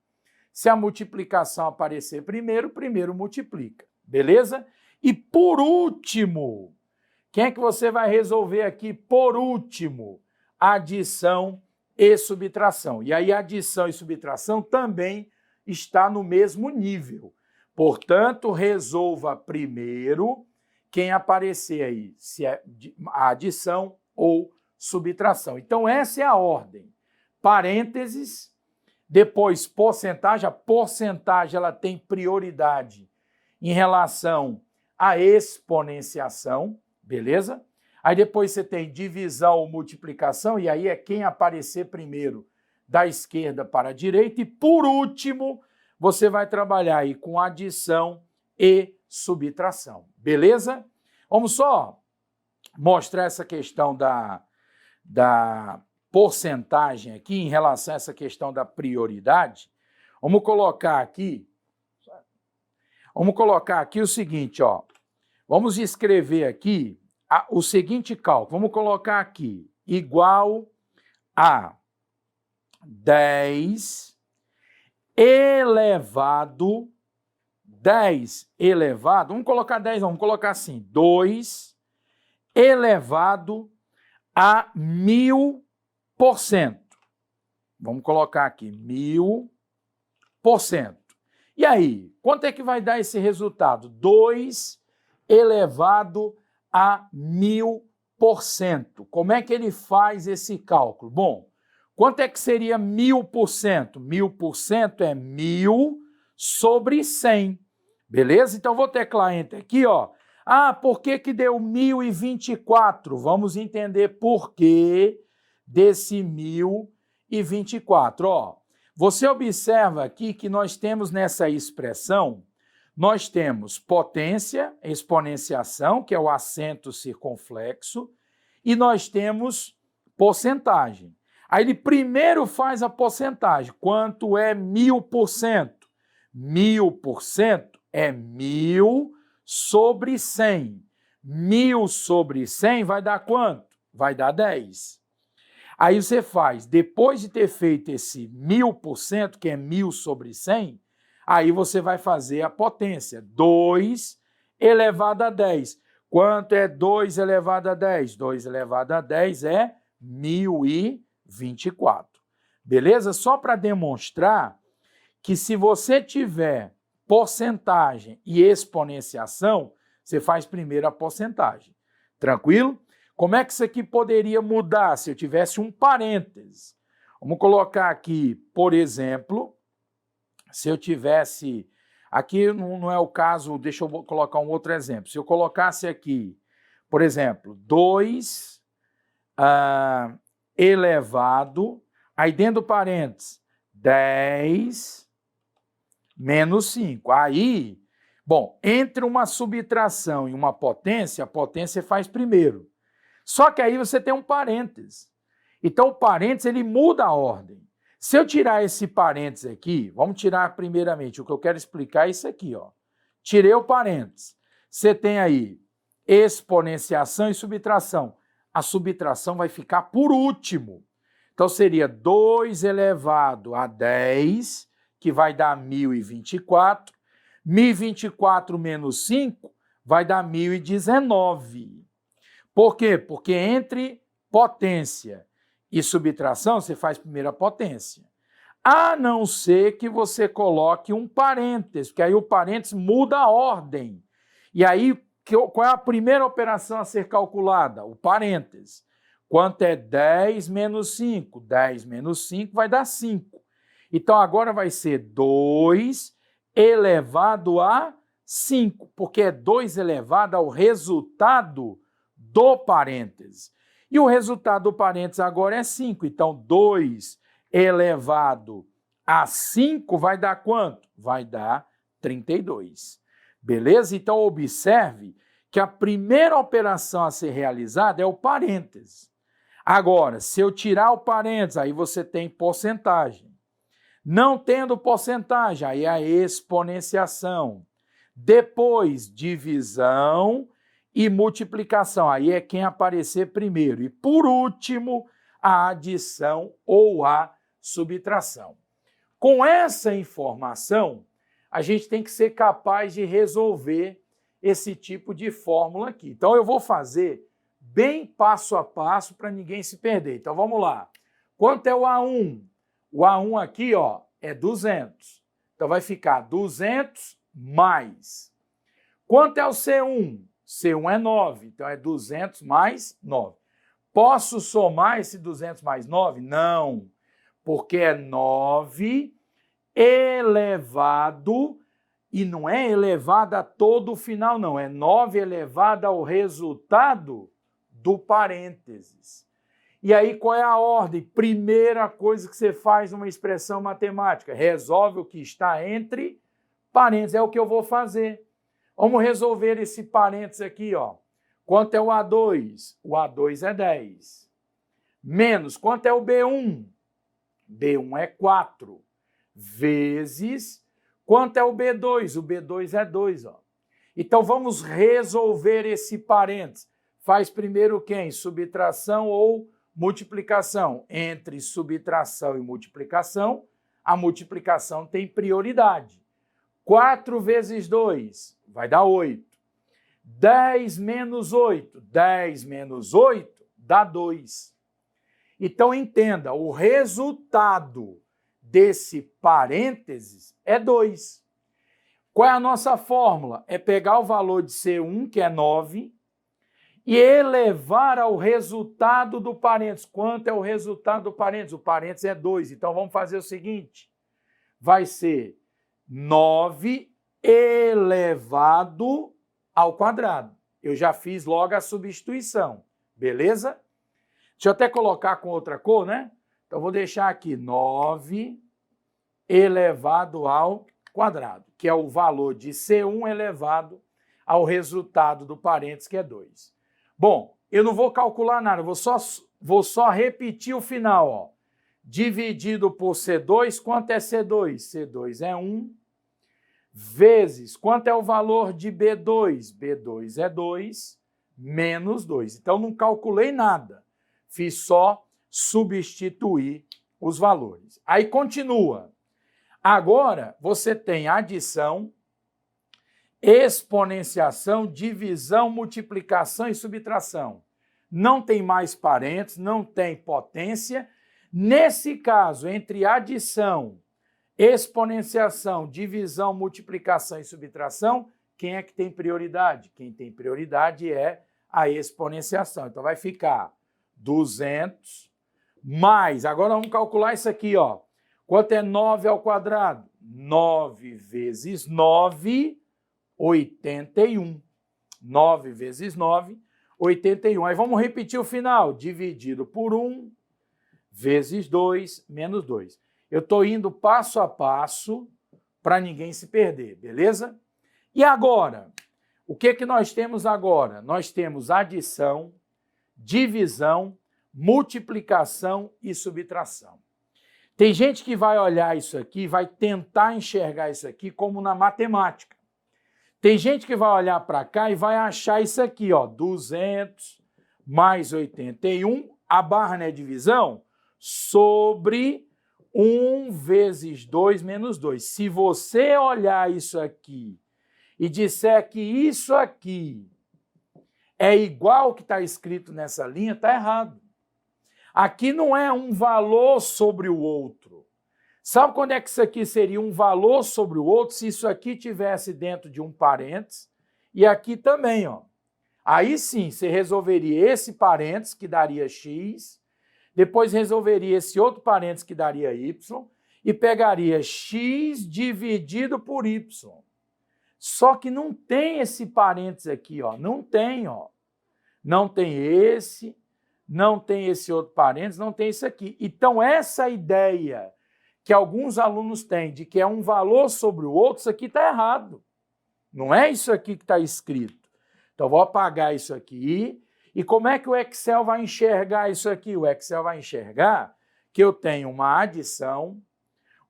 Se a multiplicação aparecer primeiro, primeiro multiplica. Beleza? E por último, quem é que você vai resolver aqui por último? Adição e subtração. E aí adição e subtração também está no mesmo nível. Portanto, resolva primeiro quem aparecer aí, se é a adição ou subtração. Então, essa é a ordem. Parênteses, depois porcentagem. A porcentagem ela tem prioridade em relação à exponenciação, beleza? Aí depois você tem divisão ou multiplicação, e aí é quem aparecer primeiro da esquerda para a direita. E, por último, você vai trabalhar aí com adição e subtração, beleza? Vamos só mostrar essa questão da porcentagem aqui em relação a essa questão da prioridade. Vamos colocar aqui o seguinte, ó. Vamos escrever aqui o seguinte cálculo. Vamos colocar aqui igual a 10 elevado, vamos colocar 10, vamos colocar assim, 2 elevado a 1000%. Vamos colocar aqui 1000%. E aí, quanto é que vai dar esse resultado? 2 elevado a 1000%. Como é que ele faz esse cálculo? Bom, quanto é que seria 1000%? 1000% é 1000 sobre 100. Beleza? Então, vou teclar Enter aqui, ó. Ah, por que que deu 1024? Vamos entender por que desse 1024. Ó, você observa aqui que nós temos nessa expressão, nós temos potência, exponenciação, que é o acento circunflexo, e nós temos porcentagem. Aí ele primeiro faz a porcentagem. Quanto é 1000%? 1000% é 1000 sobre 100. 1000 sobre 100 vai dar quanto? Vai dar 10. Aí você faz, depois de ter feito esse 1000%, que é 1000 sobre 100, aí você vai fazer a potência, 2 elevado a 10. Quanto é 2 elevado a 10? 2 elevado a 10 é 1024. Beleza? Só para demonstrar que se você tiver porcentagem e exponenciação, você faz primeiro a porcentagem. Tranquilo? Como é que isso aqui poderia mudar se eu tivesse um parêntese? Vamos colocar aqui, por exemplo, se eu tivesse... Aqui não é o caso, deixa eu colocar um outro exemplo. Se eu colocasse aqui, por exemplo, 2 elevado, aí dentro do parênteses, 10 menos 5. Aí, bom, entre uma subtração e uma potência, a potência faz primeiro. Só que aí você tem um parêntese. Então, o parêntese ele muda a ordem. Se eu tirar esse parênteses aqui, vamos tirar primeiramente, o que eu quero explicar é isso aqui, ó. Tirei o parênteses. Você tem aí exponenciação e subtração. A subtração vai ficar por último. Então, seria 2 elevado a 10, que vai dar 1024. 1024 menos 5 vai dar 1019. Por quê? Porque entre potência e subtração, você faz primeiro a potência. A não ser que você coloque um parênteses, porque aí o parênteses muda a ordem. E aí, qual é a primeira operação a ser calculada? O parênteses. Quanto é 10 menos 5? 10 menos 5 vai dar 5. Então, agora vai ser 2 elevado a 5, porque é 2 elevado ao resultado do parênteses. E o resultado do parênteses agora é 5. Então, 2 elevado a 5 vai dar quanto? Vai dar 32. Beleza? Então, observe que a primeira operação a ser realizada é o parênteses. Agora, se eu tirar o parênteses, aí você tem porcentagem. Não tendo porcentagem, aí é a exponenciação. Depois, divisão e multiplicação, aí é quem aparecer primeiro. E, por último, a adição ou a subtração. Com essa informação, a gente tem que ser capaz de resolver esse tipo de fórmula aqui. Então, eu vou fazer bem passo a passo para ninguém se perder. Então, vamos lá. Quanto é o A1? O A1 aqui, ó, é 200. Então, vai ficar 200 mais. Quanto é o C1? C1 é 9, então é 200 mais 9. Posso somar esse 200 mais 9? Não, porque é 9 elevado, e não é elevado a todo o final, não, é 9 elevado ao resultado do parênteses. E aí, qual é a ordem? Primeira coisa que você faz numa expressão matemática, resolve o que está entre parênteses, é o que eu vou fazer. Vamos resolver esse parênteses aqui, ó. Quanto é o A2? O A2 é 10. Menos, quanto é o B1? B1 é 4. Vezes, quanto é o B2? O B2 é 2, ó. Então, vamos resolver esse parênteses. Faz primeiro quem? Subtração ou multiplicação? Entre subtração e multiplicação, a multiplicação tem prioridade. 4 vezes 2 vai dar 8. 10 menos 8. 10 menos 8 dá 2. Então, entenda, o resultado desse parênteses é 2. Qual é a nossa fórmula? É pegar o valor de C1, que é 9, e elevar ao resultado do parênteses. Quanto é o resultado do parênteses? O parênteses é 2. Então, vamos fazer o seguinte. Vai ser 9 elevado ao quadrado. Eu já fiz logo a substituição, beleza? Deixa eu até colocar com outra cor, né? Então, vou deixar aqui 9 elevado ao quadrado, que é o valor de C1 elevado ao resultado do parênteses, que é 2. Bom, eu não vou calcular nada, vou só repetir o final, ó. Dividido por C2, quanto é C2? C2 é 1, vezes, quanto é o valor de B2? B2 é 2, menos 2. Então, não calculei nada, fiz só substituir os valores. Aí, continua. Agora, você tem adição, exponenciação, divisão, multiplicação e subtração. Não tem mais parênteses, não tem potência. Nesse caso, entre adição, exponenciação, divisão, multiplicação e subtração, quem é que tem prioridade? Quem tem prioridade é a exponenciação. Então, vai ficar 200 mais, agora vamos calcular isso aqui, ó. Quanto é 9 ao quadrado? 9 vezes 9, 81. 9 vezes 9, 81. Aí vamos repetir o final. Dividido por 1, vezes 2, menos 2. Eu estou indo passo a passo para ninguém se perder, beleza? E agora? O que que nós temos agora? Nós temos adição, divisão, multiplicação e subtração. Tem gente que vai olhar isso aqui, vai tentar enxergar isso aqui como na matemática. Tem gente que vai olhar para cá e vai achar isso aqui, ó, 200 mais 81, a barra não é divisão, sobre 1 vezes 2 menos 2. Se você olhar isso aqui e disser que isso aqui é igual ao que está escrito nessa linha, está errado. Aqui não é um valor sobre o outro. Sabe quando é que isso aqui seria um valor sobre o outro? Se isso aqui tivesse dentro de um parênteses e aqui também, ó. Aí sim, você resolveria esse parênteses, que daria x, depois resolveria esse outro parênteses, que daria y, e pegaria x dividido por y. Só que não tem esse parênteses aqui, ó. Não tem, ó. Não tem esse, não tem esse outro parênteses, não tem isso aqui. Então, essa ideia que alguns alunos têm de que é um valor sobre o outro, isso aqui está errado. Não é isso aqui que está escrito. Então, vou apagar isso aqui. E como é que o Excel vai enxergar isso aqui? O Excel vai enxergar que eu tenho uma adição,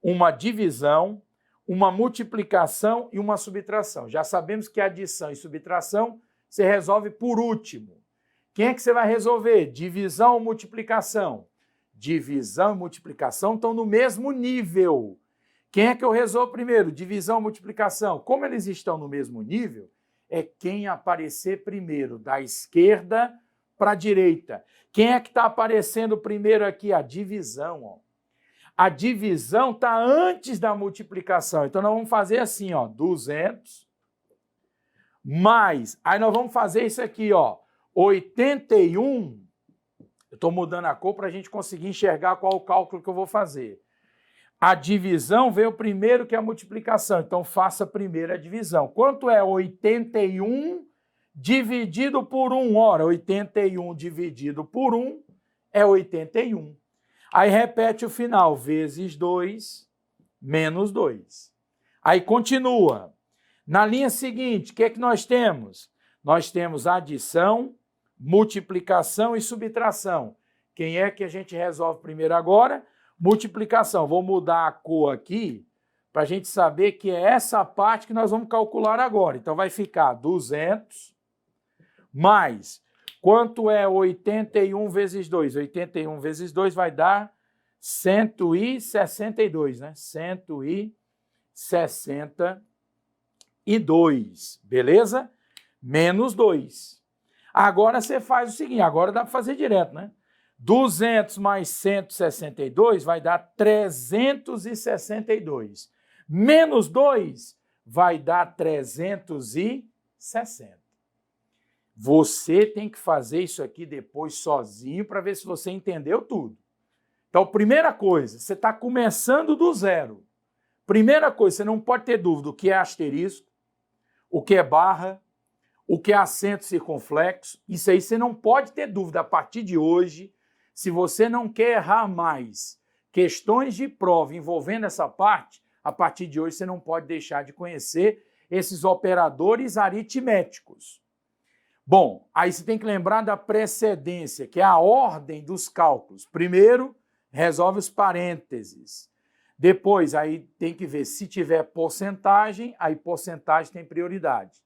uma divisão, uma multiplicação e uma subtração. Já sabemos que adição e subtração você resolve por último. Quem é que você vai resolver? Divisão ou multiplicação? Divisão e multiplicação estão no mesmo nível. Quem é que eu resolvo primeiro? Divisão ou multiplicação? Como eles estão no mesmo nível, é quem aparecer primeiro, da esquerda para a direita. Quem é que está aparecendo primeiro aqui? A divisão, ó. A divisão está antes da multiplicação. Então, nós vamos fazer assim, ó, 200 mais... Aí nós vamos fazer isso aqui, ó, 81... Eu estou mudando a cor para a gente conseguir enxergar qual o cálculo que eu vou fazer. A divisão veio primeiro que a multiplicação, então faça primeiro a divisão. Quanto é 81 dividido por 1? Ora, 81 dividido por 1 é 81. Aí repete o final, vezes 2, menos 2. Aí continua. Na linha seguinte, o que é que nós temos? Nós temos adição, multiplicação e subtração. Quem é que a gente resolve primeiro agora? Multiplicação. Vou mudar a cor aqui para a gente saber que é essa parte que nós vamos calcular agora. Então, vai ficar 200 mais... Quanto é 81 vezes 2? 81 vezes 2 vai dar 162, né? 162, beleza? Menos 2. Agora você faz o seguinte, agora dá para fazer direto, né? 200 mais 162 vai dar 362. Menos 2 vai dar 360. Você tem que fazer isso aqui depois sozinho para ver se você entendeu tudo. Então, primeira coisa, você está começando do zero. Primeira coisa, você não pode ter dúvida o que é asterisco, o que é barra, o que é acento circunflexo. Isso aí você não pode ter dúvida a partir de hoje. Se você não quer errar mais questões de prova envolvendo essa parte, a partir de hoje você não pode deixar de conhecer esses operadores aritméticos. Bom, aí você tem que lembrar da precedência, que é a ordem dos cálculos. Primeiro, resolve os parênteses. Depois, aí tem que ver se tiver porcentagem, aí porcentagem tem prioridade.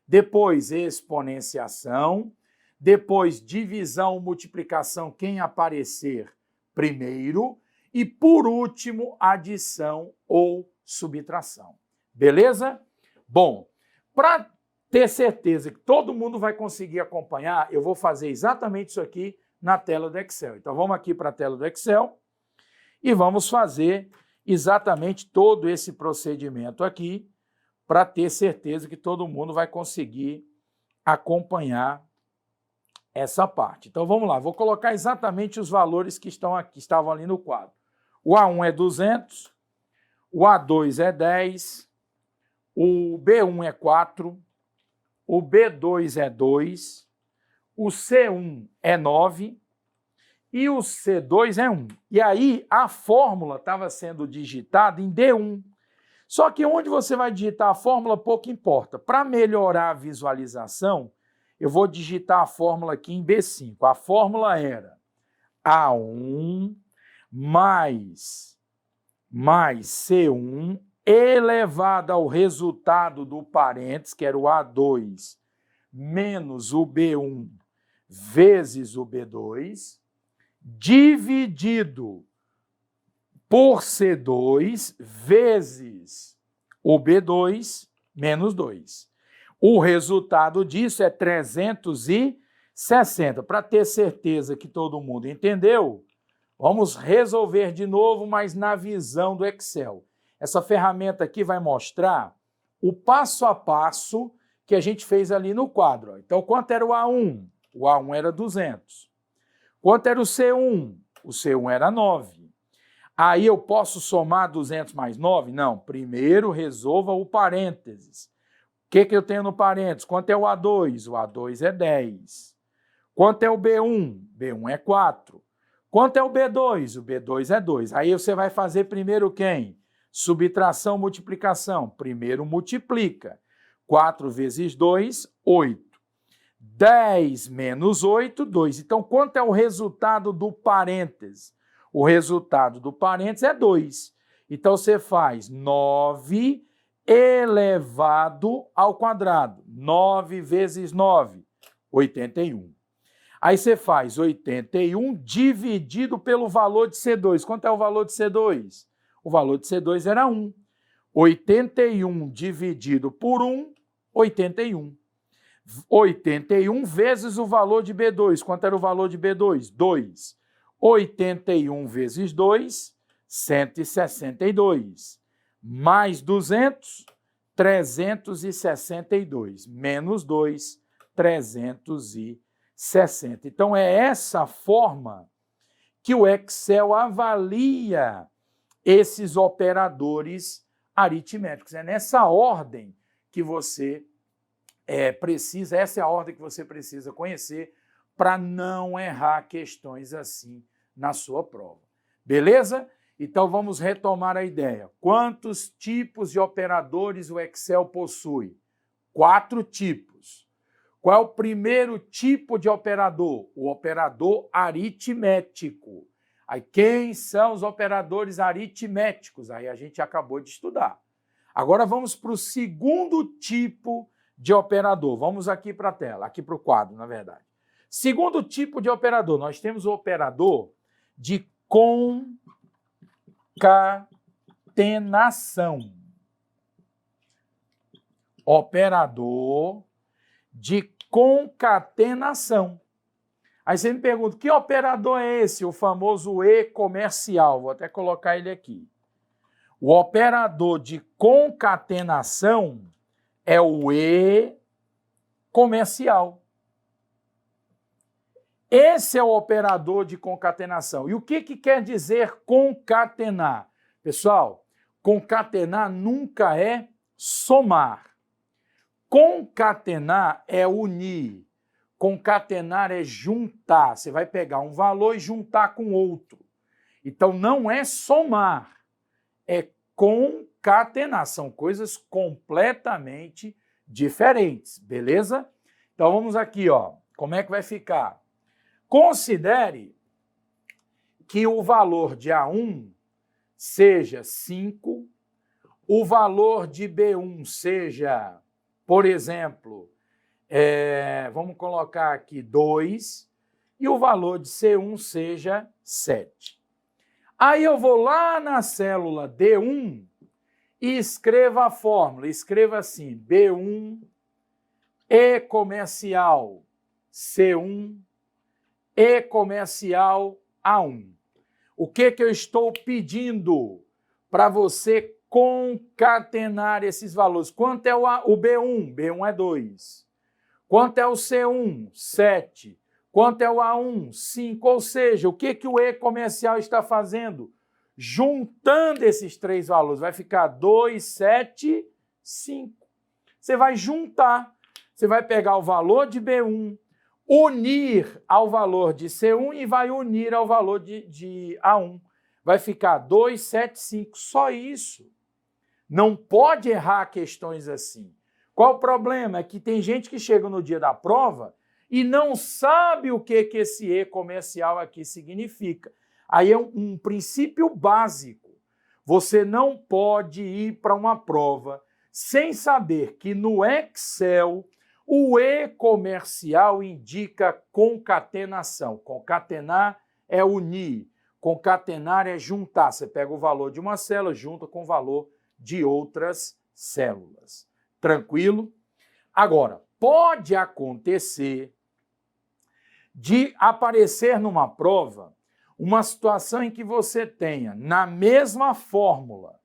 Depois, exponenciação. Depois, divisão, multiplicação, quem aparecer primeiro. E, por último, adição ou subtração. Beleza? Bom, para ter certeza que todo mundo vai conseguir acompanhar, eu vou fazer exatamente isso aqui na tela do Excel. Então, vamos aqui para a tela do Excel e vamos fazer exatamente todo esse procedimento aqui para ter certeza que todo mundo vai conseguir acompanhar essa parte. Então, vamos lá. Vou colocar exatamente os valores que estão aqui, estavam ali no quadro. O A1 é 200, o A2 é 10, o B1 é 4, o B2 é 2, o C1 é 9 e o C2 é 1. E aí a fórmula estava sendo digitada em D1. Só que onde você vai digitar a fórmula pouco importa. Para melhorar a visualização, eu vou digitar a fórmula aqui em B5. A fórmula era A1 mais mais C1 elevado ao resultado do parênteses, que era o A2, menos o B1 vezes o B2, dividido por C2 vezes o B2 menos 2. O resultado disso é 360. Para ter certeza que todo mundo entendeu, vamos resolver de novo, mas na visão do Excel. Essa ferramenta aqui vai mostrar o passo a passo que a gente fez ali no quadro. Então, quanto era o A1? O A1 era 200. Quanto era o C1? O C1 era 9. Aí eu posso somar 200 mais 9? Não. Primeiro resolva o parênteses. O que eu tenho no parênteses? Quanto é o A2? O A2 é 10. Quanto é o B1? B1 é 4. Quanto é o B2? O B2 é 2. Aí você vai fazer primeiro quem? Subtração, multiplicação. Primeiro multiplica. 4 vezes 2, 8. 10 menos 8, 2. Então, quanto é o resultado do parênteses? O resultado do parênteses é 2. Então, você faz 9 elevado ao quadrado. 9 vezes 9, 81. Aí você faz 81 dividido pelo valor de C2. Quanto é o valor de C2? O valor de C2 era 1. 81 dividido por 1, 81. 81 vezes o valor de B2. Quanto era o valor de B2? 2. 81 vezes 2, 162. Mais 200, 362. Menos 2, 360. Então, é essa forma que o Excel avalia esses operadores aritméticos. É nessa ordem que você precisa, essa é a ordem que você precisa conhecer para não errar questões assim na sua prova. Beleza? Então vamos retomar a ideia. Quantos tipos de operadores o Excel possui? 4 tipos. Qual é o primeiro tipo de operador? O operador aritmético. Aí quem são os operadores aritméticos? Aí a gente acabou de estudar. Agora vamos para o segundo tipo de operador. Vamos aqui para a tela, aqui para o quadro, na verdade. Segundo tipo de operador, nós temos o operador de concatenação. Operador de concatenação. Aí você me pergunta, que operador é esse? O famoso E comercial. Vou até colocar ele aqui. O operador de concatenação é o E comercial. Esse é o operador de concatenação. E o que quer dizer concatenar? Pessoal, concatenar nunca é somar. Concatenar é unir. Concatenar é juntar. Você vai pegar um valor e juntar com outro. Então, não é somar, é concatenar. São coisas completamente diferentes, beleza? Então, vamos aqui, ó. Como é que vai ficar? Considere que o valor de A1 seja 5, o valor de B1 seja, por exemplo, vamos colocar aqui 2, e o valor de C1 seja 7. Aí eu vou lá na célula D1 e escreva a fórmula. Escreva assim, B1, E comercial, C1, E comercial, A1. O que eu estou pedindo para você concatenar esses valores? Quanto é o B1? B1 é 2. Quanto é o C1? 7. Quanto é o A1? 5. Ou seja, o que o E comercial está fazendo? Juntando esses três valores. Vai ficar 2, 7, 5. Você vai juntar. Você vai pegar o valor de B1, unir ao valor de C1 e vai unir ao valor de A1. Vai ficar 2, 7, 5. Só isso. Não pode errar questões assim. Qual o problema? É que tem gente que chega no dia da prova e não sabe o que esse E comercial aqui significa. Aí é um princípio básico. Você não pode ir para uma prova sem saber que no Excel o e-comercial indica concatenação. Concatenar é unir, concatenar é juntar. Você pega o valor de uma célula, junta com o valor de outras células. Tranquilo? Agora, pode acontecer de aparecer numa prova uma situação em que você tenha, na mesma fórmula,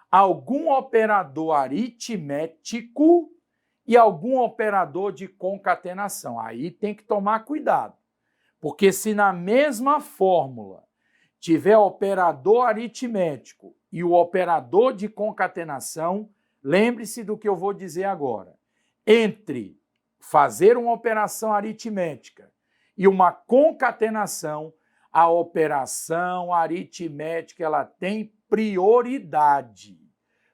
algum operador aritmético e algum operador de concatenação. Aí tem que tomar cuidado, porque se na mesma fórmula tiver operador aritmético e o operador de concatenação, lembre-se do que eu vou dizer agora. Entre fazer uma operação aritmética e uma concatenação, a operação aritmética ela tem prioridade.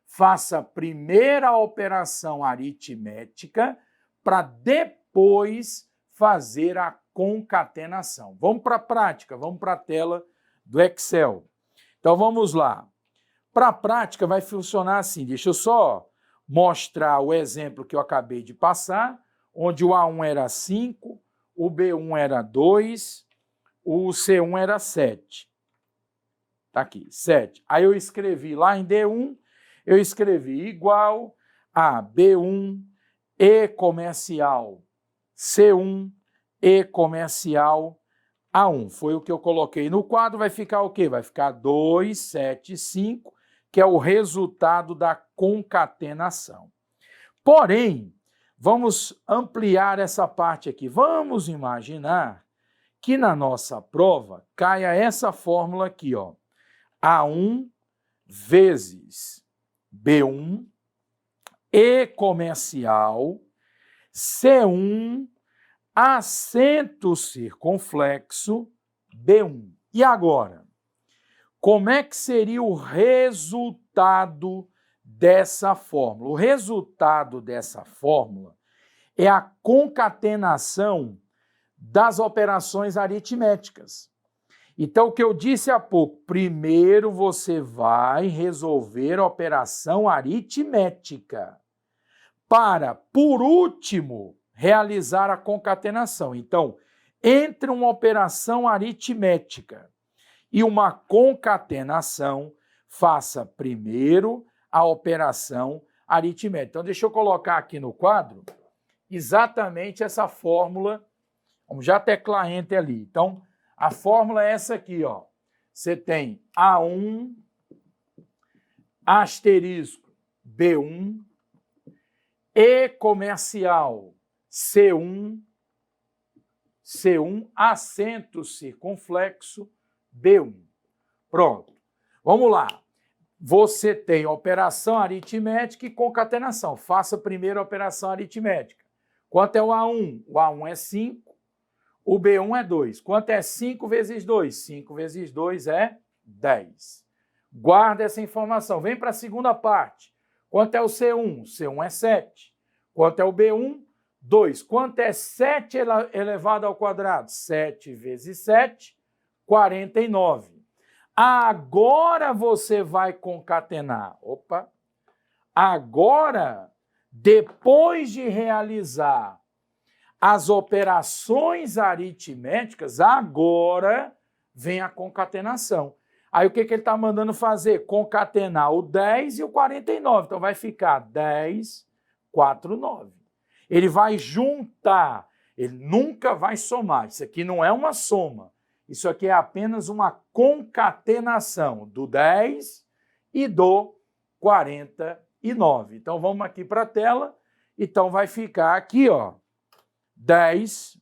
Faça primeiro a operação aritmética para depois fazer a concatenação. Vamos para a prática, vamos para a tela do Excel. Então vamos lá. Para a prática vai funcionar assim, deixa eu só mostrar o exemplo que eu acabei de passar, onde o A1 era 5, o B1 era 2, o C1 era 7. Está aqui, 7. Aí eu escrevi lá em D1, eu escrevi igual a B1 E comercial C1 E comercial A1. Foi o que eu coloquei no quadro, vai ficar o quê? Vai ficar 2, 7, 5, que é o resultado da concatenação. Porém, vamos ampliar essa parte aqui. Vamos imaginar que na nossa prova caia essa fórmula aqui, ó. A1 vezes B1 E comercial C1 acento circunflexo B1. E agora? Como é que seria o resultado dessa fórmula? O resultado dessa fórmula é a concatenação das operações aritméticas. Então, o que eu disse há pouco, primeiro você vai resolver a operação aritmética para, por último, realizar a concatenação. Então, entre uma operação aritmética e uma concatenação, faça primeiro a operação aritmética. Então, deixa eu colocar aqui no quadro exatamente essa fórmula. Vamos já teclar Enter ali. Então, a fórmula é essa aqui, ó. Você tem A1 asterisco B1 E comercial C1 acento circunflexo B1. Pronto. Vamos lá. Você tem operação aritmética e concatenação. Faça primeiro a operação aritmética. Quanto é o A1? O A1 é 5. O B1 é 2. Quanto é 5 vezes 2? 5 vezes 2 é 10. Guarda essa informação. Vem para a segunda parte. Quanto é o C1? C1 é 7. Quanto é o B1? 2. Quanto é 7 elevado ao quadrado? 7 vezes 7, 49. Agora você vai concatenar. Opa! Agora, depois de realizar as operações aritméticas, agora vem a concatenação. Aí o que ele está mandando fazer? Concatenar o 10 e o 49. Então vai ficar 10, 4, 9. Ele vai juntar, ele nunca vai somar. Isso aqui não é uma soma. Isso aqui é apenas uma concatenação do 10 e do 49. Então vamos aqui para a tela. Então vai ficar aqui, ó. 10,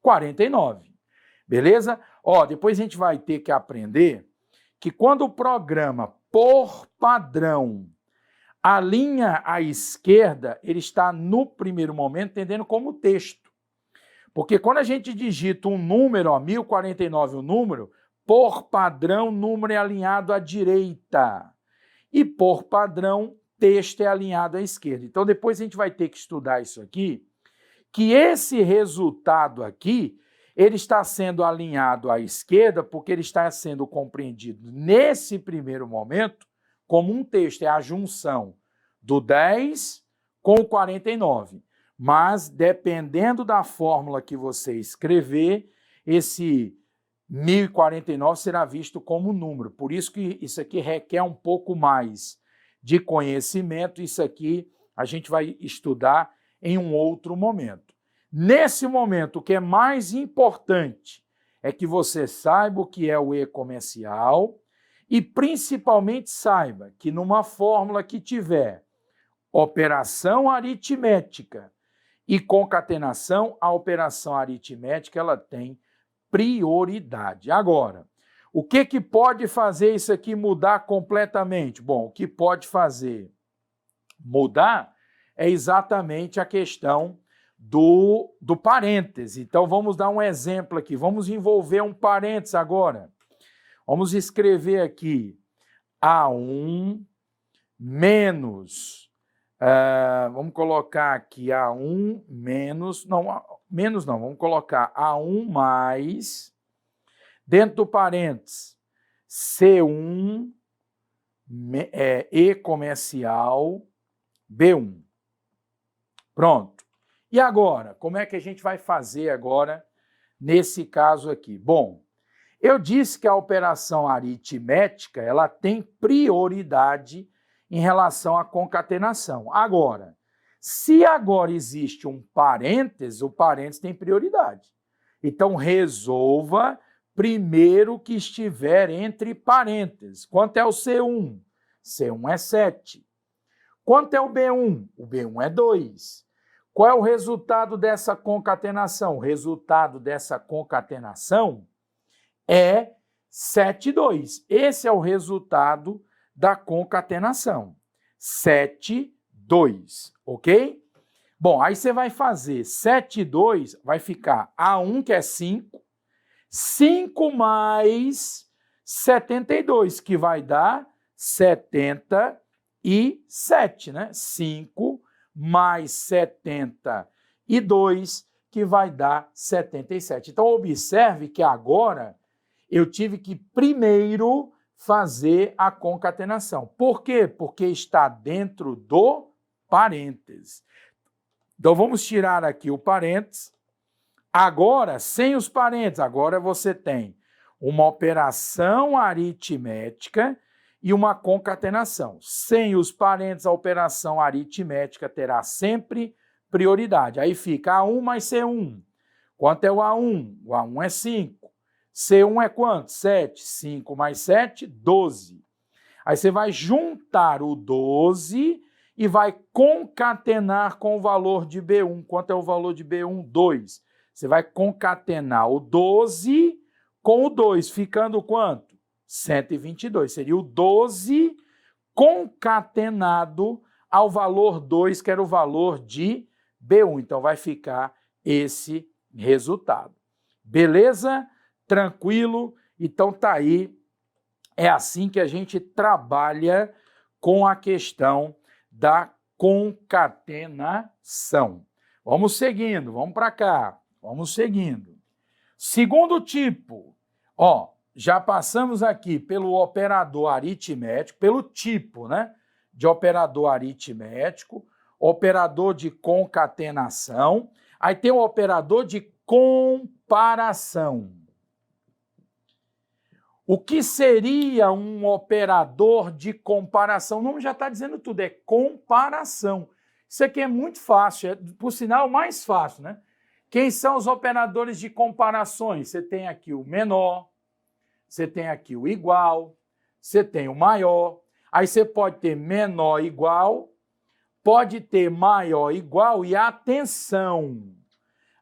49. Beleza? Ó, depois a gente vai ter que aprender que quando o programa, por padrão, alinha à esquerda, ele está, no primeiro momento, entendendo como texto. Porque quando a gente digita um número, ó, 1049, o número, por padrão, o número é alinhado à direita. E, por padrão, texto é alinhado à esquerda. Então, depois a gente vai ter que estudar isso aqui, que esse resultado aqui, ele está sendo alinhado à esquerda porque ele está sendo compreendido nesse primeiro momento como um texto, é a junção do 10 com o 49. Mas, dependendo da fórmula que você escrever, esse 1049 será visto como número. Por isso que isso aqui requer um pouco mais de conhecimento. Isso aqui a gente vai estudar em um outro momento. Nesse momento, o que é mais importante é que você saiba o que é o e-comercial e, principalmente, saiba que numa fórmula que tiver operação aritmética e concatenação, a operação aritmética ela tem prioridade. Agora, o que pode fazer isso aqui mudar completamente? Bom, o que pode fazer mudar é exatamente a questão do parêntese. Então, vamos dar um exemplo aqui. Vamos envolver um parêntese agora. Vamos escrever aqui A1 menos... vamos colocar aqui A1 menos... Não, vamos colocar A1 mais... Dentro do parênteses, C1 e-comercial B1. Pronto. E agora, como é que a gente vai fazer agora nesse caso aqui? Bom, eu disse que a operação aritmética ela tem prioridade em relação à concatenação. Agora, se agora existe um parêntese, o parêntese tem prioridade. Então, resolva primeiro que estiver entre parênteses. Quanto é o C1? C1 é 7. Quanto é o B1? O B1 é 2. Qual é o resultado dessa concatenação? O resultado dessa concatenação é 7 e 2. Esse é o resultado da concatenação. 7, 2, ok? Bom, aí você vai fazer 7 e 2, vai ficar A1, que é 5, 5 mais 72, que vai dar 77, né? 5 mais 72, que vai dar 77. Então, observe que agora eu tive que primeiro fazer a concatenação. Por quê? Porque está dentro do parênteses. Então, vamos tirar aqui o parênteses. Agora, sem os parênteses, agora você tem uma operação aritmética e uma concatenação. Sem os parênteses, a operação aritmética terá sempre prioridade. Aí fica A1 mais C1. Quanto é o A1? O A1 é 5. C1 é quanto? 7. 5 mais 7, 12. Aí você vai juntar o 12 e vai concatenar com o valor de B1. Quanto é o valor de B1? 2. Você vai concatenar o 12 com o 2, ficando quanto? 122. Seria o 12 concatenado ao valor 2, que era o valor de B1. Então, vai ficar esse resultado. Beleza? Tranquilo? Então, tá aí. É assim que a gente trabalha com a questão da concatenação. Vamos seguindo, vamos para cá. Vamos seguindo. Segundo tipo, já passamos aqui pelo operador aritmético, pelo tipo, né, de operador aritmético, operador de concatenação, aí tem o operador de comparação. O que seria um operador de comparação? O nome já está dizendo tudo, é comparação. Isso aqui é muito fácil, é, por sinal, mais fácil, né? Quem são os operadores de comparações? Você tem aqui o menor, você tem aqui o igual, você tem o maior. Aí você pode ter menor igual, pode ter maior igual e atenção.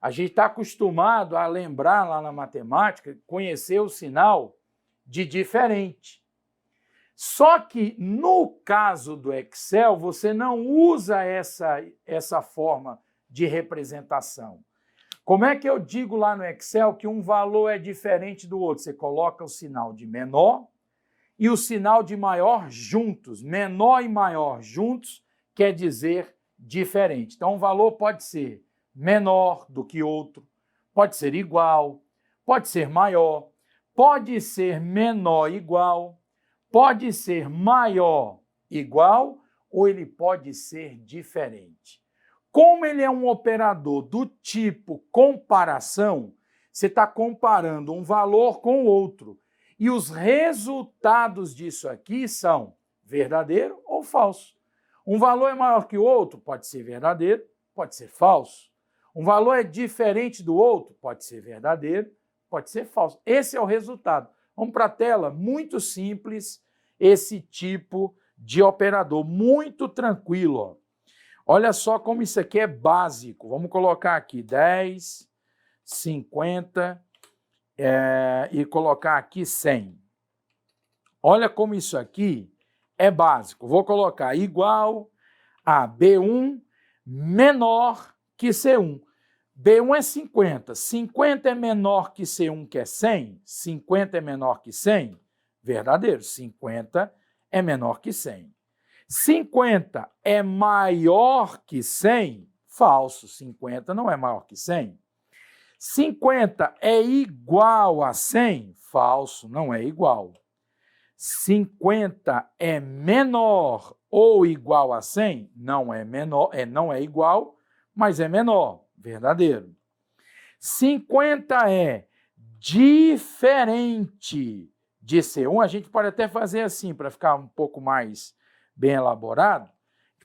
A gente está acostumado a lembrar lá na matemática, conhecer o sinal de diferente. Só que no caso do Excel, você não usa essa forma de representação. Como é que eu digo lá no Excel que um valor é diferente do outro? Você coloca o sinal de menor e o sinal de maior juntos. Menor e maior juntos quer dizer diferente. Então, um valor pode ser menor do que outro, pode ser igual, pode ser maior, pode ser menor igual, pode ser maior igual ou ele pode ser diferente. Como ele é um operador do tipo comparação, você está comparando um valor com o outro. E os resultados disso aqui são verdadeiro ou falso. Um valor é maior que o outro, pode ser verdadeiro, pode ser falso. Um valor é diferente do outro, pode ser verdadeiro, pode ser falso. Esse é o resultado. Vamos para a tela, muito simples esse tipo de operador, muito tranquilo. Ó. Olha só como isso aqui é básico. Vamos colocar aqui 10, 50 e colocar aqui 100. Olha como isso aqui é básico. Vou colocar igual a B1 menor que C1. B1 é 50. 50 é menor que C1, que é 100. 50 é menor que 100. Verdadeiro. 50 é menor que 100. 50 é maior que 100? Falso. 50 não é maior que 100. 50 é igual a 100? Falso. Não é igual. 50 é menor ou igual a 100? Não é menor, não é igual, mas é menor. Verdadeiro. 50 é diferente de C1. A gente pode até fazer assim, para ficar um pouco mais bem elaborado.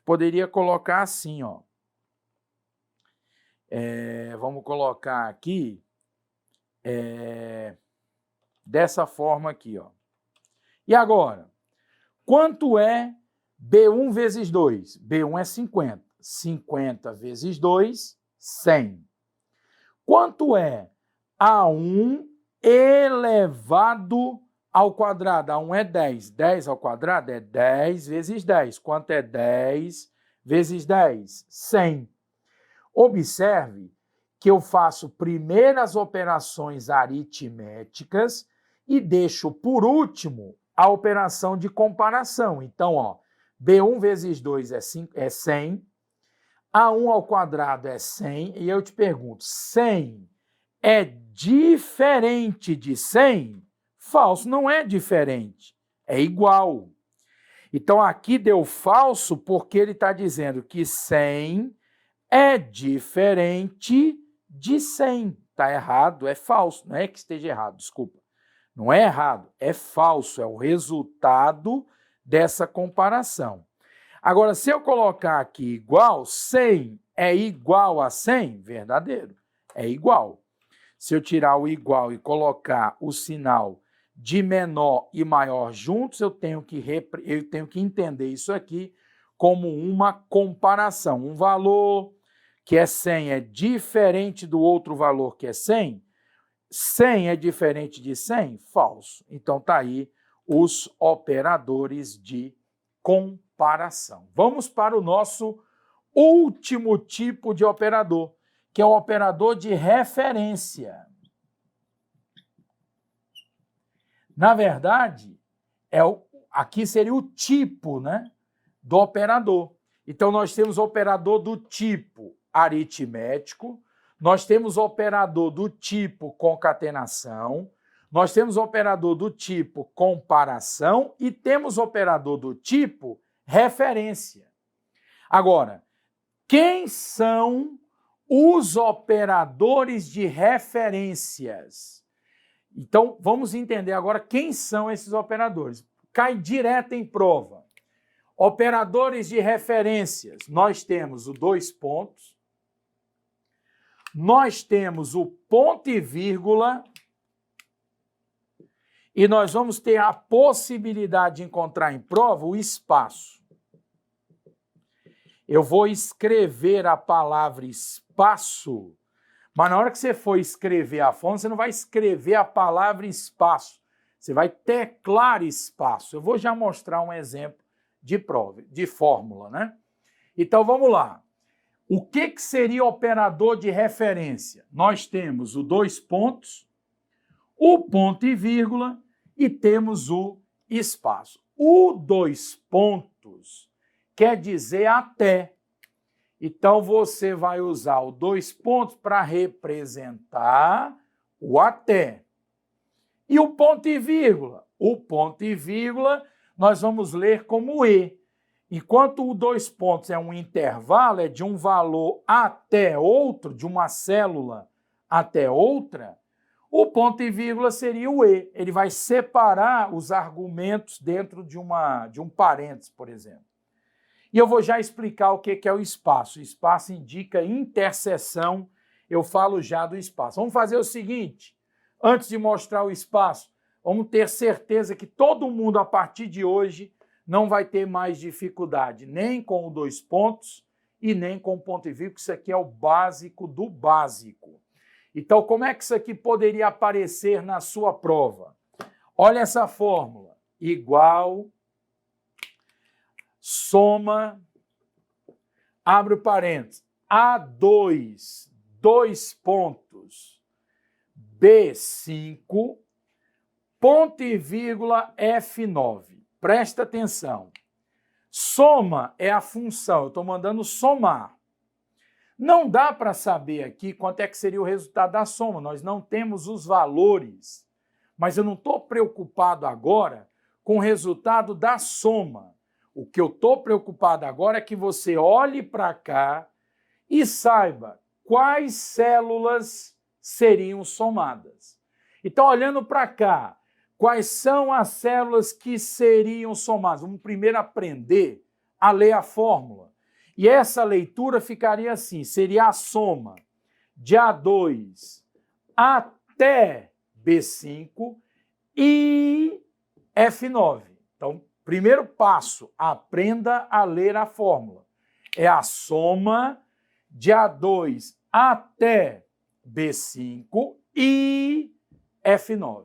Poderia colocar assim, ó. Vamos colocar aqui dessa forma aqui, ó. E agora, quanto é B1 vezes 2? B1 é 50. 50 vezes 2, 100. Quanto é A1 elevado ao quadrado? A1 é 10. 10 ao quadrado é 10 vezes 10. Quanto é 10 vezes 10? 100. Observe que eu faço primeiro as operações aritméticas e deixo por último a operação de comparação. Então, ó, B1 vezes 2 é 100, A1 ao quadrado é 100, e eu te pergunto, 100 é diferente de 100? Falso, não é diferente, é igual. Então, aqui deu falso porque ele está dizendo que 100 é diferente de 100. Está errado, é falso, não é que esteja errado, desculpa. Não é errado, é falso, é o resultado dessa comparação. Agora, se eu colocar aqui igual, 100 é igual a 100? Verdadeiro, é igual. Se eu tirar o igual e colocar o sinal de menor e maior juntos, eu tenho que entender isso aqui como uma comparação. Um valor que é 100 é diferente do outro valor que é 100? 100 é diferente de 100? Falso. Então, está aí os operadores de comparação. Vamos para o nosso último tipo de operador, que é o operador de referência. Na verdade, aqui seria o tipo, né, do operador. Então, nós temos o operador do tipo aritmético, nós temos o operador do tipo concatenação, nós temos o operador do tipo comparação e temos o operador do tipo referência. Agora, quem são os operadores de referências? Então, vamos entender agora quem são esses operadores. Cai direto em prova. Operadores de referências, nós temos o dois pontos, nós temos o ponto e vírgula, e nós vamos ter a possibilidade de encontrar em prova o espaço. Eu vou escrever a palavra espaço, mas na hora que você for escrever a fonte, você não vai escrever a palavra espaço, você vai teclar espaço. Eu vou já mostrar um exemplo de prova, de fórmula, né? Então, vamos lá. O que seria operador de referência? Nós temos o dois pontos, o ponto e vírgula e temos o espaço. O dois pontos quer dizer até. Então, você vai usar o dois pontos para representar o até. E o ponto e vírgula? O ponto e vírgula nós vamos ler como E. enquanto o 2 pontos é um intervalo, é de um valor até outro, de uma célula até outra, o ponto e vírgula seria o E. Ele vai separar os argumentos dentro de um parênteses, por exemplo. E eu vou já explicar o que é o espaço. O espaço indica interseção, eu falo já do espaço. Vamos fazer o seguinte, antes de mostrar o espaço, vamos ter certeza que todo mundo, a partir de hoje, não vai ter mais dificuldade, nem com o 2 pontos e nem com o ponto e vírgula, isso aqui é o básico do básico. Então, como é que isso aqui poderia aparecer na sua prova? Olha essa fórmula, igual, soma, abre o parênteses, A2, 2 pontos, B5, ponto e vírgula F9. Presta atenção. Soma é a função, eu estou mandando somar. Não dá para saber aqui quanto é que seria o resultado da soma, nós não temos os valores. Mas eu não estou preocupado agora com o resultado da soma. O que eu estou preocupado agora é que você olhe para cá e saiba quais células seriam somadas. Então, olhando para cá, quais são as células que seriam somadas? Vamos primeiro aprender a ler a fórmula. E essa leitura ficaria assim, seria a soma de A2 até B5 e F9. Então, primeiro passo, aprenda a ler a fórmula. É a soma de A2 até B5 e F9.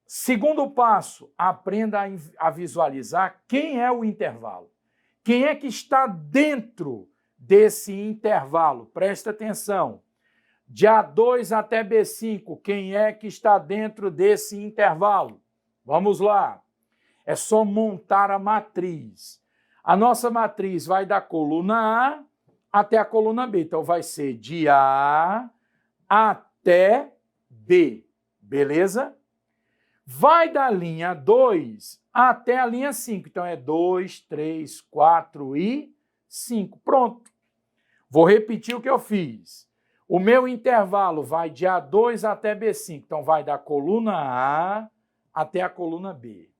Segundo passo, aprenda a visualizar quem é o intervalo. Quem é que está dentro desse intervalo? Presta atenção. De A2 até B5, quem é que está dentro desse intervalo? Vamos lá. É só montar a matriz. A nossa matriz vai da coluna A até a coluna B. Então, vai ser de A até B. Beleza? Vai da linha 2 até a linha 5. Então, é 2, 3, 4 e 5. Pronto. Vou repetir o que eu fiz. O meu intervalo vai de A2 até B5. Então, vai da coluna A até a coluna B.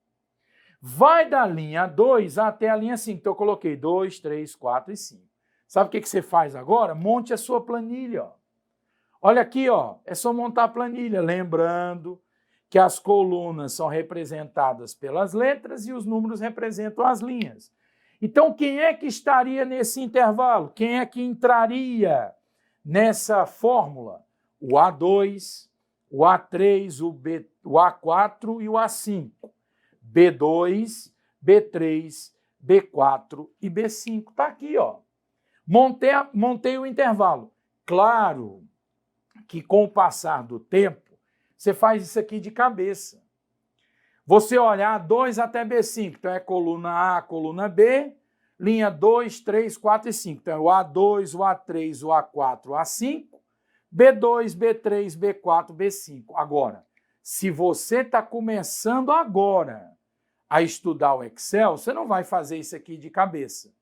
Vai da linha 2 até a linha 5. Então, eu coloquei 2, 3, 4 e 5. Sabe o que você faz agora? Monte a sua planilha. Ó. Olha aqui, ó. É só montar a planilha. Lembrando que as colunas são representadas pelas letras e os números representam as linhas. Então, quem é que estaria nesse intervalo? Quem é que entraria nessa fórmula? O A2, o A3, o A4 e o A5. B2, B3, B4 e B5. Está aqui, ó. Montei o intervalo. Claro que com o passar do tempo, você faz isso aqui de cabeça. Você olha A2 até B5, então é coluna A, coluna B, linha 2, 3, 4 e 5. Então é o A2, o A3, o A4, o A5, B2, B3, B4, B5. Agora, se você está começando agora a estudar o Excel, você não vai fazer isso aqui de cabeça.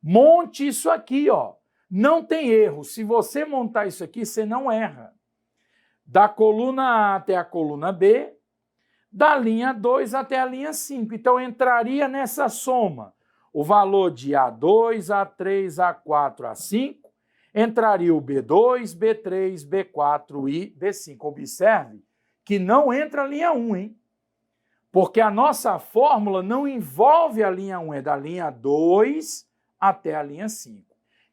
Monte isso aqui, ó. Não tem erro. Se você montar isso aqui, você não erra. Da coluna A até a coluna B, da linha 2 até a linha 5. Então, entraria nessa soma o valor de A2, A3, A4, A5, entraria o B2, B3, B4 e B5. Observe que não entra a linha 1, hein? Porque a nossa fórmula não envolve a linha 1, é da linha 2 até a linha 5.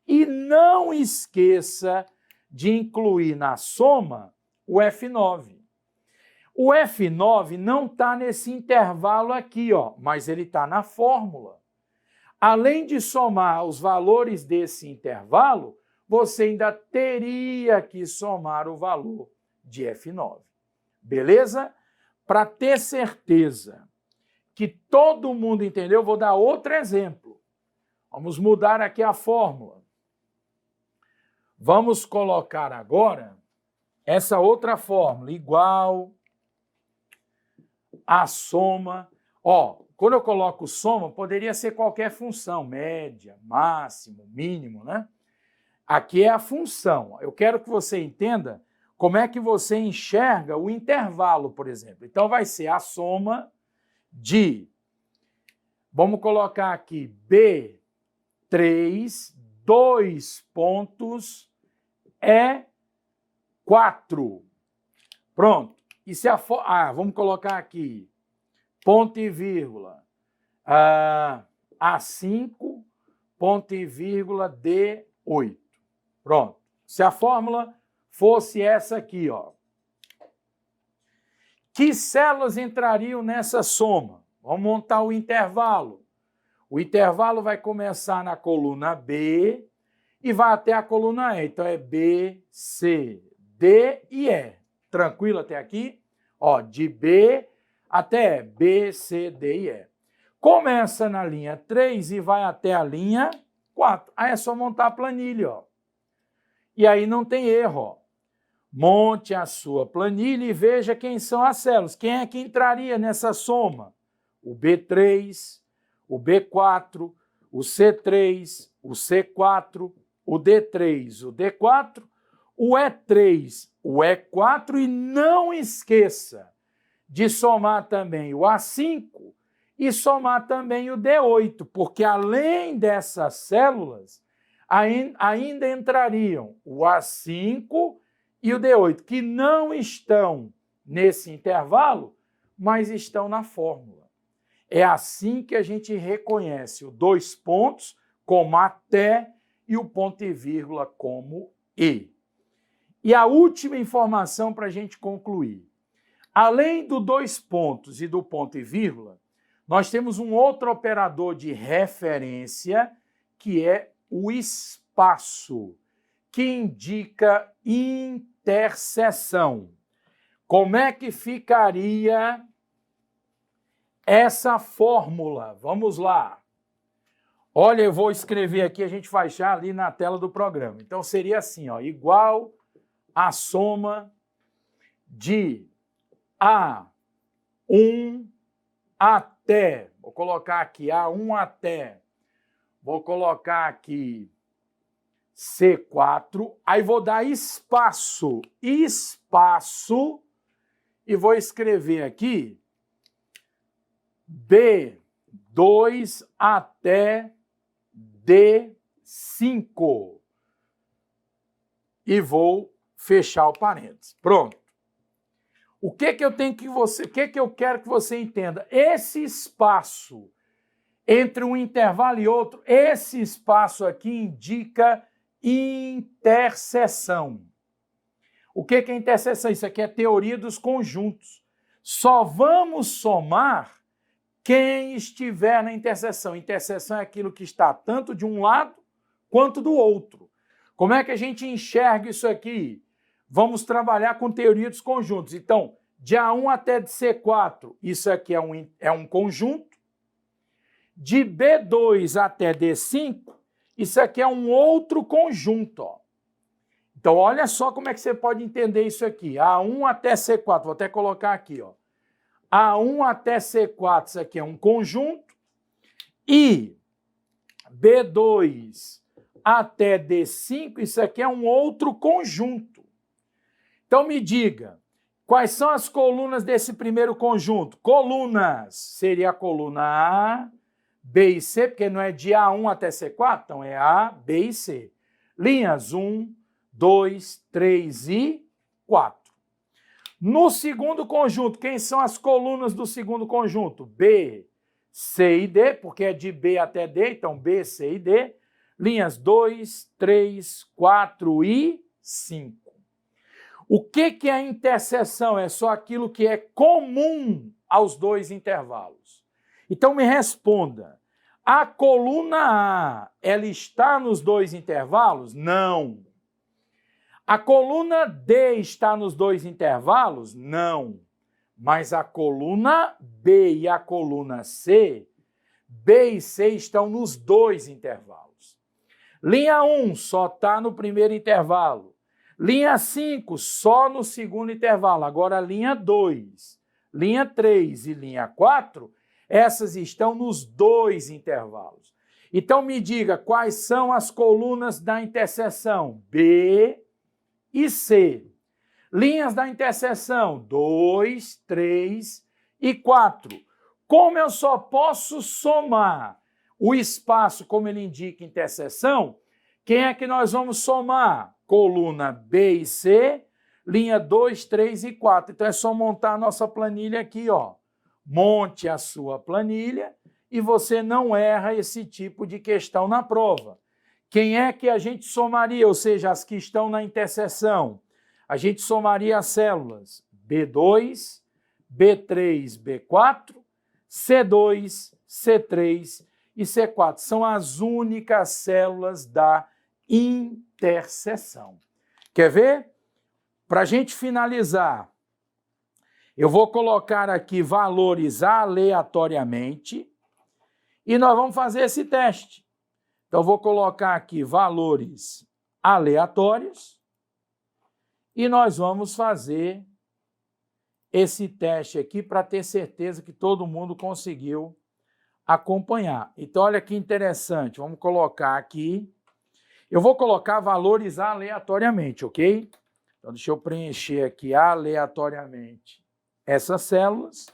E não esqueça de incluir na soma o F9. O F9 não está nesse intervalo aqui, ó, mas ele está na fórmula. Além de somar os valores desse intervalo, você ainda teria que somar o valor de F9. Beleza? Para ter certeza que todo mundo entendeu, vou dar outro exemplo. Vamos mudar aqui a fórmula. Vamos colocar agora essa outra fórmula, igual a soma. Ó, quando eu coloco soma, poderia ser qualquer função, média, máximo, mínimo, né? Aqui é a função. Eu quero que você entenda como é que você enxerga o intervalo, por exemplo. Então, vai ser a soma de, vamos colocar aqui, B3, 2 pontos, E4. Pronto. E se vamos colocar aqui, ponto e vírgula, A5, ponto e vírgula, D8. Pronto. Se a fórmula fosse essa aqui, ó, que células entrariam nessa soma? Vamos montar o intervalo. O intervalo vai começar na coluna B e vai até a coluna E. Então, é B, C, D e E. Tranquilo até aqui? Ó, de B até E. B, C, D e E. Começa na linha 3 e vai até a linha 4. Aí é só montar a planilha, ó. E aí não tem erro, ó. Monte a sua planilha e veja quem são as células. Quem é que entraria nessa soma? O B3, o B4, o C3, o C4, o D3, o D4, o E3, o E4 e não esqueça de somar também o A5 e somar também o D8, porque além dessas células, ainda entrariam o A5 e o D8, que não estão nesse intervalo, mas estão na fórmula. É assim que a gente reconhece o 2 pontos como até e o ponto e vírgula como e. E a última informação para a gente concluir. Além do 2 pontos e do ponto e vírgula, nós temos um outro operador de referência, que é o espaço, que indica interseção. Como é que ficaria essa fórmula? Vamos lá. Olha, eu vou escrever aqui, a gente vai já ali na tela do programa. Então, seria assim, ó, igual a soma de A1 até, vou colocar aqui A1 até, vou colocar aqui C4, aí vou dar espaço, e vou escrever aqui B2 até D5. E vou fechar o parênteses. Pronto. O que eu quero que você entenda? Esse espaço entre um intervalo e outro, esse espaço aqui indica interseção. O que é interseção? Isso aqui é teoria dos conjuntos. Só vamos somar quem estiver na interseção. Interseção é aquilo que está tanto de um lado quanto do outro. Como é que a gente enxerga isso aqui? Vamos trabalhar com teoria dos conjuntos. Então, de A1 até de C4, isso aqui é um conjunto. De B2 até D5, isso aqui é um outro conjunto. Ó. Então, olha só como é que você pode entender isso aqui. A1 até C4, vou até colocar aqui. Ó. A1 até C4, isso aqui é um conjunto. E B2 até D5, isso aqui é um outro conjunto. Então, me diga, quais são as colunas desse primeiro conjunto? Colunas seria a coluna A, B e C, porque não é de A1 até C4, então é A, B e C. Linhas 1, 2, 3 e 4. No segundo conjunto, quem são as colunas do segundo conjunto? B, C e D, porque é de B até D, então B, C e D. Linhas 2, 3, 4 e 5. O que é a interseção? É só aquilo que é comum aos dois intervalos. Então, me responda. A coluna A, ela está nos dois intervalos? Não. A coluna D está nos dois intervalos? Não. Mas a coluna B e a coluna C, B e C estão nos dois intervalos. Linha 1 só está no primeiro intervalo. Linha 5 só no segundo intervalo. Agora, linha 2, linha 3 e linha 4, Essas estão nos dois intervalos. Então, me diga quais são as colunas da interseção B e C. Linhas da interseção 2, 3 e 4. Como eu só posso somar o espaço, como ele indica interseção, quem é que nós vamos somar? Coluna B e C, linha 2, 3 e 4. Então, é só montar a nossa planilha aqui, ó. Monte a sua planilha e você não erra esse tipo de questão na prova. Quem é que a gente somaria, ou seja, as que estão na interseção? A gente somaria as células B2, B3, B4, C2, C3 e C4. São as únicas células da interseção. Quer ver? Para a gente finalizar, eu vou colocar aqui valores aleatoriamente e nós vamos fazer esse teste. Então, eu vou colocar aqui valores aleatórios e nós vamos fazer esse teste aqui para ter certeza que todo mundo conseguiu acompanhar. Então, olha que interessante. Vamos colocar aqui. Eu vou colocar valores aleatoriamente, ok? Então, deixa eu preencher aqui aleatoriamente essas células.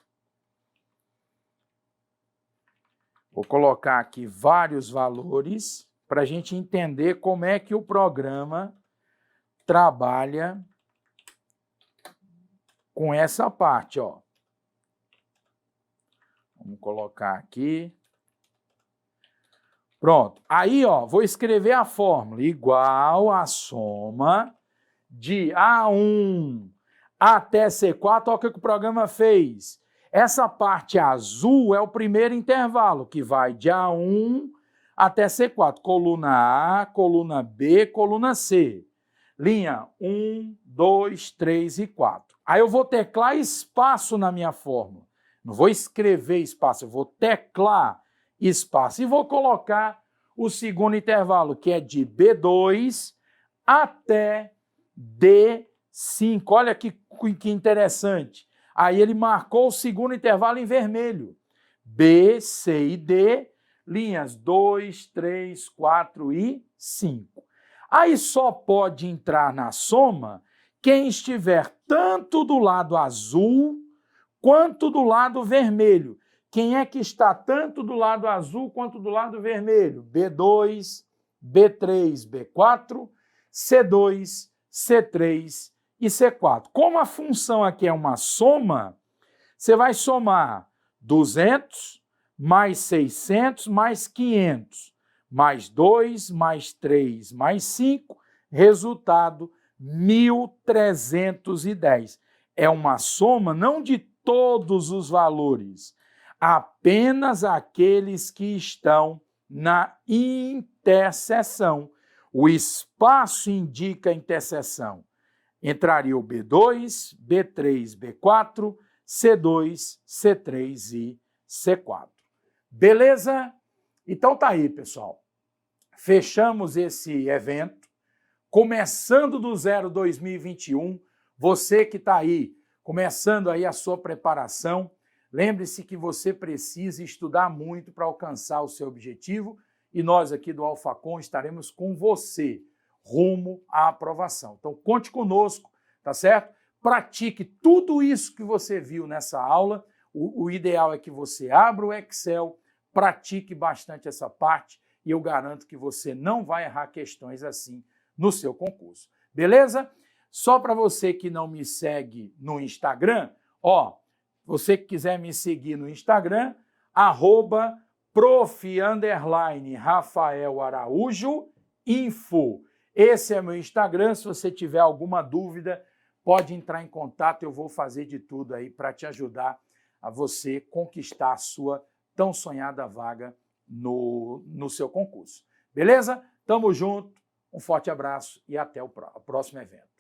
Vou colocar aqui vários valores para a gente entender como é que o programa trabalha com essa parte, ó. Vamos colocar aqui. Pronto. Aí, ó, vou escrever a fórmula igual a soma de A1 até C4. Olha o que o programa fez. Essa parte azul é o primeiro intervalo, que vai de A1 até C4. Coluna A, coluna B, coluna C. Linha 1, 2, 3 e 4. Aí eu vou teclar espaço na minha fórmula. Não vou escrever espaço, eu vou teclar espaço. E vou colocar o segundo intervalo, que é de B2 até D5. Olha que interessante. Aí ele marcou o segundo intervalo em vermelho. B, C e D, linhas 2, 3, 4 e 5. Aí só pode entrar na soma quem estiver tanto do lado azul quanto do lado vermelho. Quem é que está tanto do lado azul quanto do lado vermelho? B2, B3, B4, C2, C3 e C4. Como a função aqui é uma soma, você vai somar 200 mais 600 mais 500, mais 2, mais 3, mais 5, resultado 1.310. É uma soma não de todos os valores, apenas aqueles que estão na interseção. O espaço indica a interseção. Entraria o B2, B3, B4, C2, C3 e C4. Beleza? Então tá aí, pessoal. Fechamos esse evento. Começando do zero 2021, você que está aí, começando aí a sua preparação, lembre-se que você precisa estudar muito para alcançar o seu objetivo e nós aqui do Alfacom estaremos com você rumo à aprovação. Então, conte conosco, tá certo? Pratique tudo isso que você viu nessa aula. O ideal é que você abra o Excel, pratique bastante essa parte e eu garanto que você não vai errar questões assim no seu concurso. Beleza? Só para você que não me segue no Instagram, ó, você que quiser me seguir no Instagram, @prof_Rafael Araújo info. Esse é meu Instagram. Se você tiver alguma dúvida, pode entrar em contato. Eu vou fazer de tudo aí para te ajudar a você conquistar a sua tão sonhada vaga no seu concurso. Beleza? Tamo junto. Um forte abraço e até o próximo evento.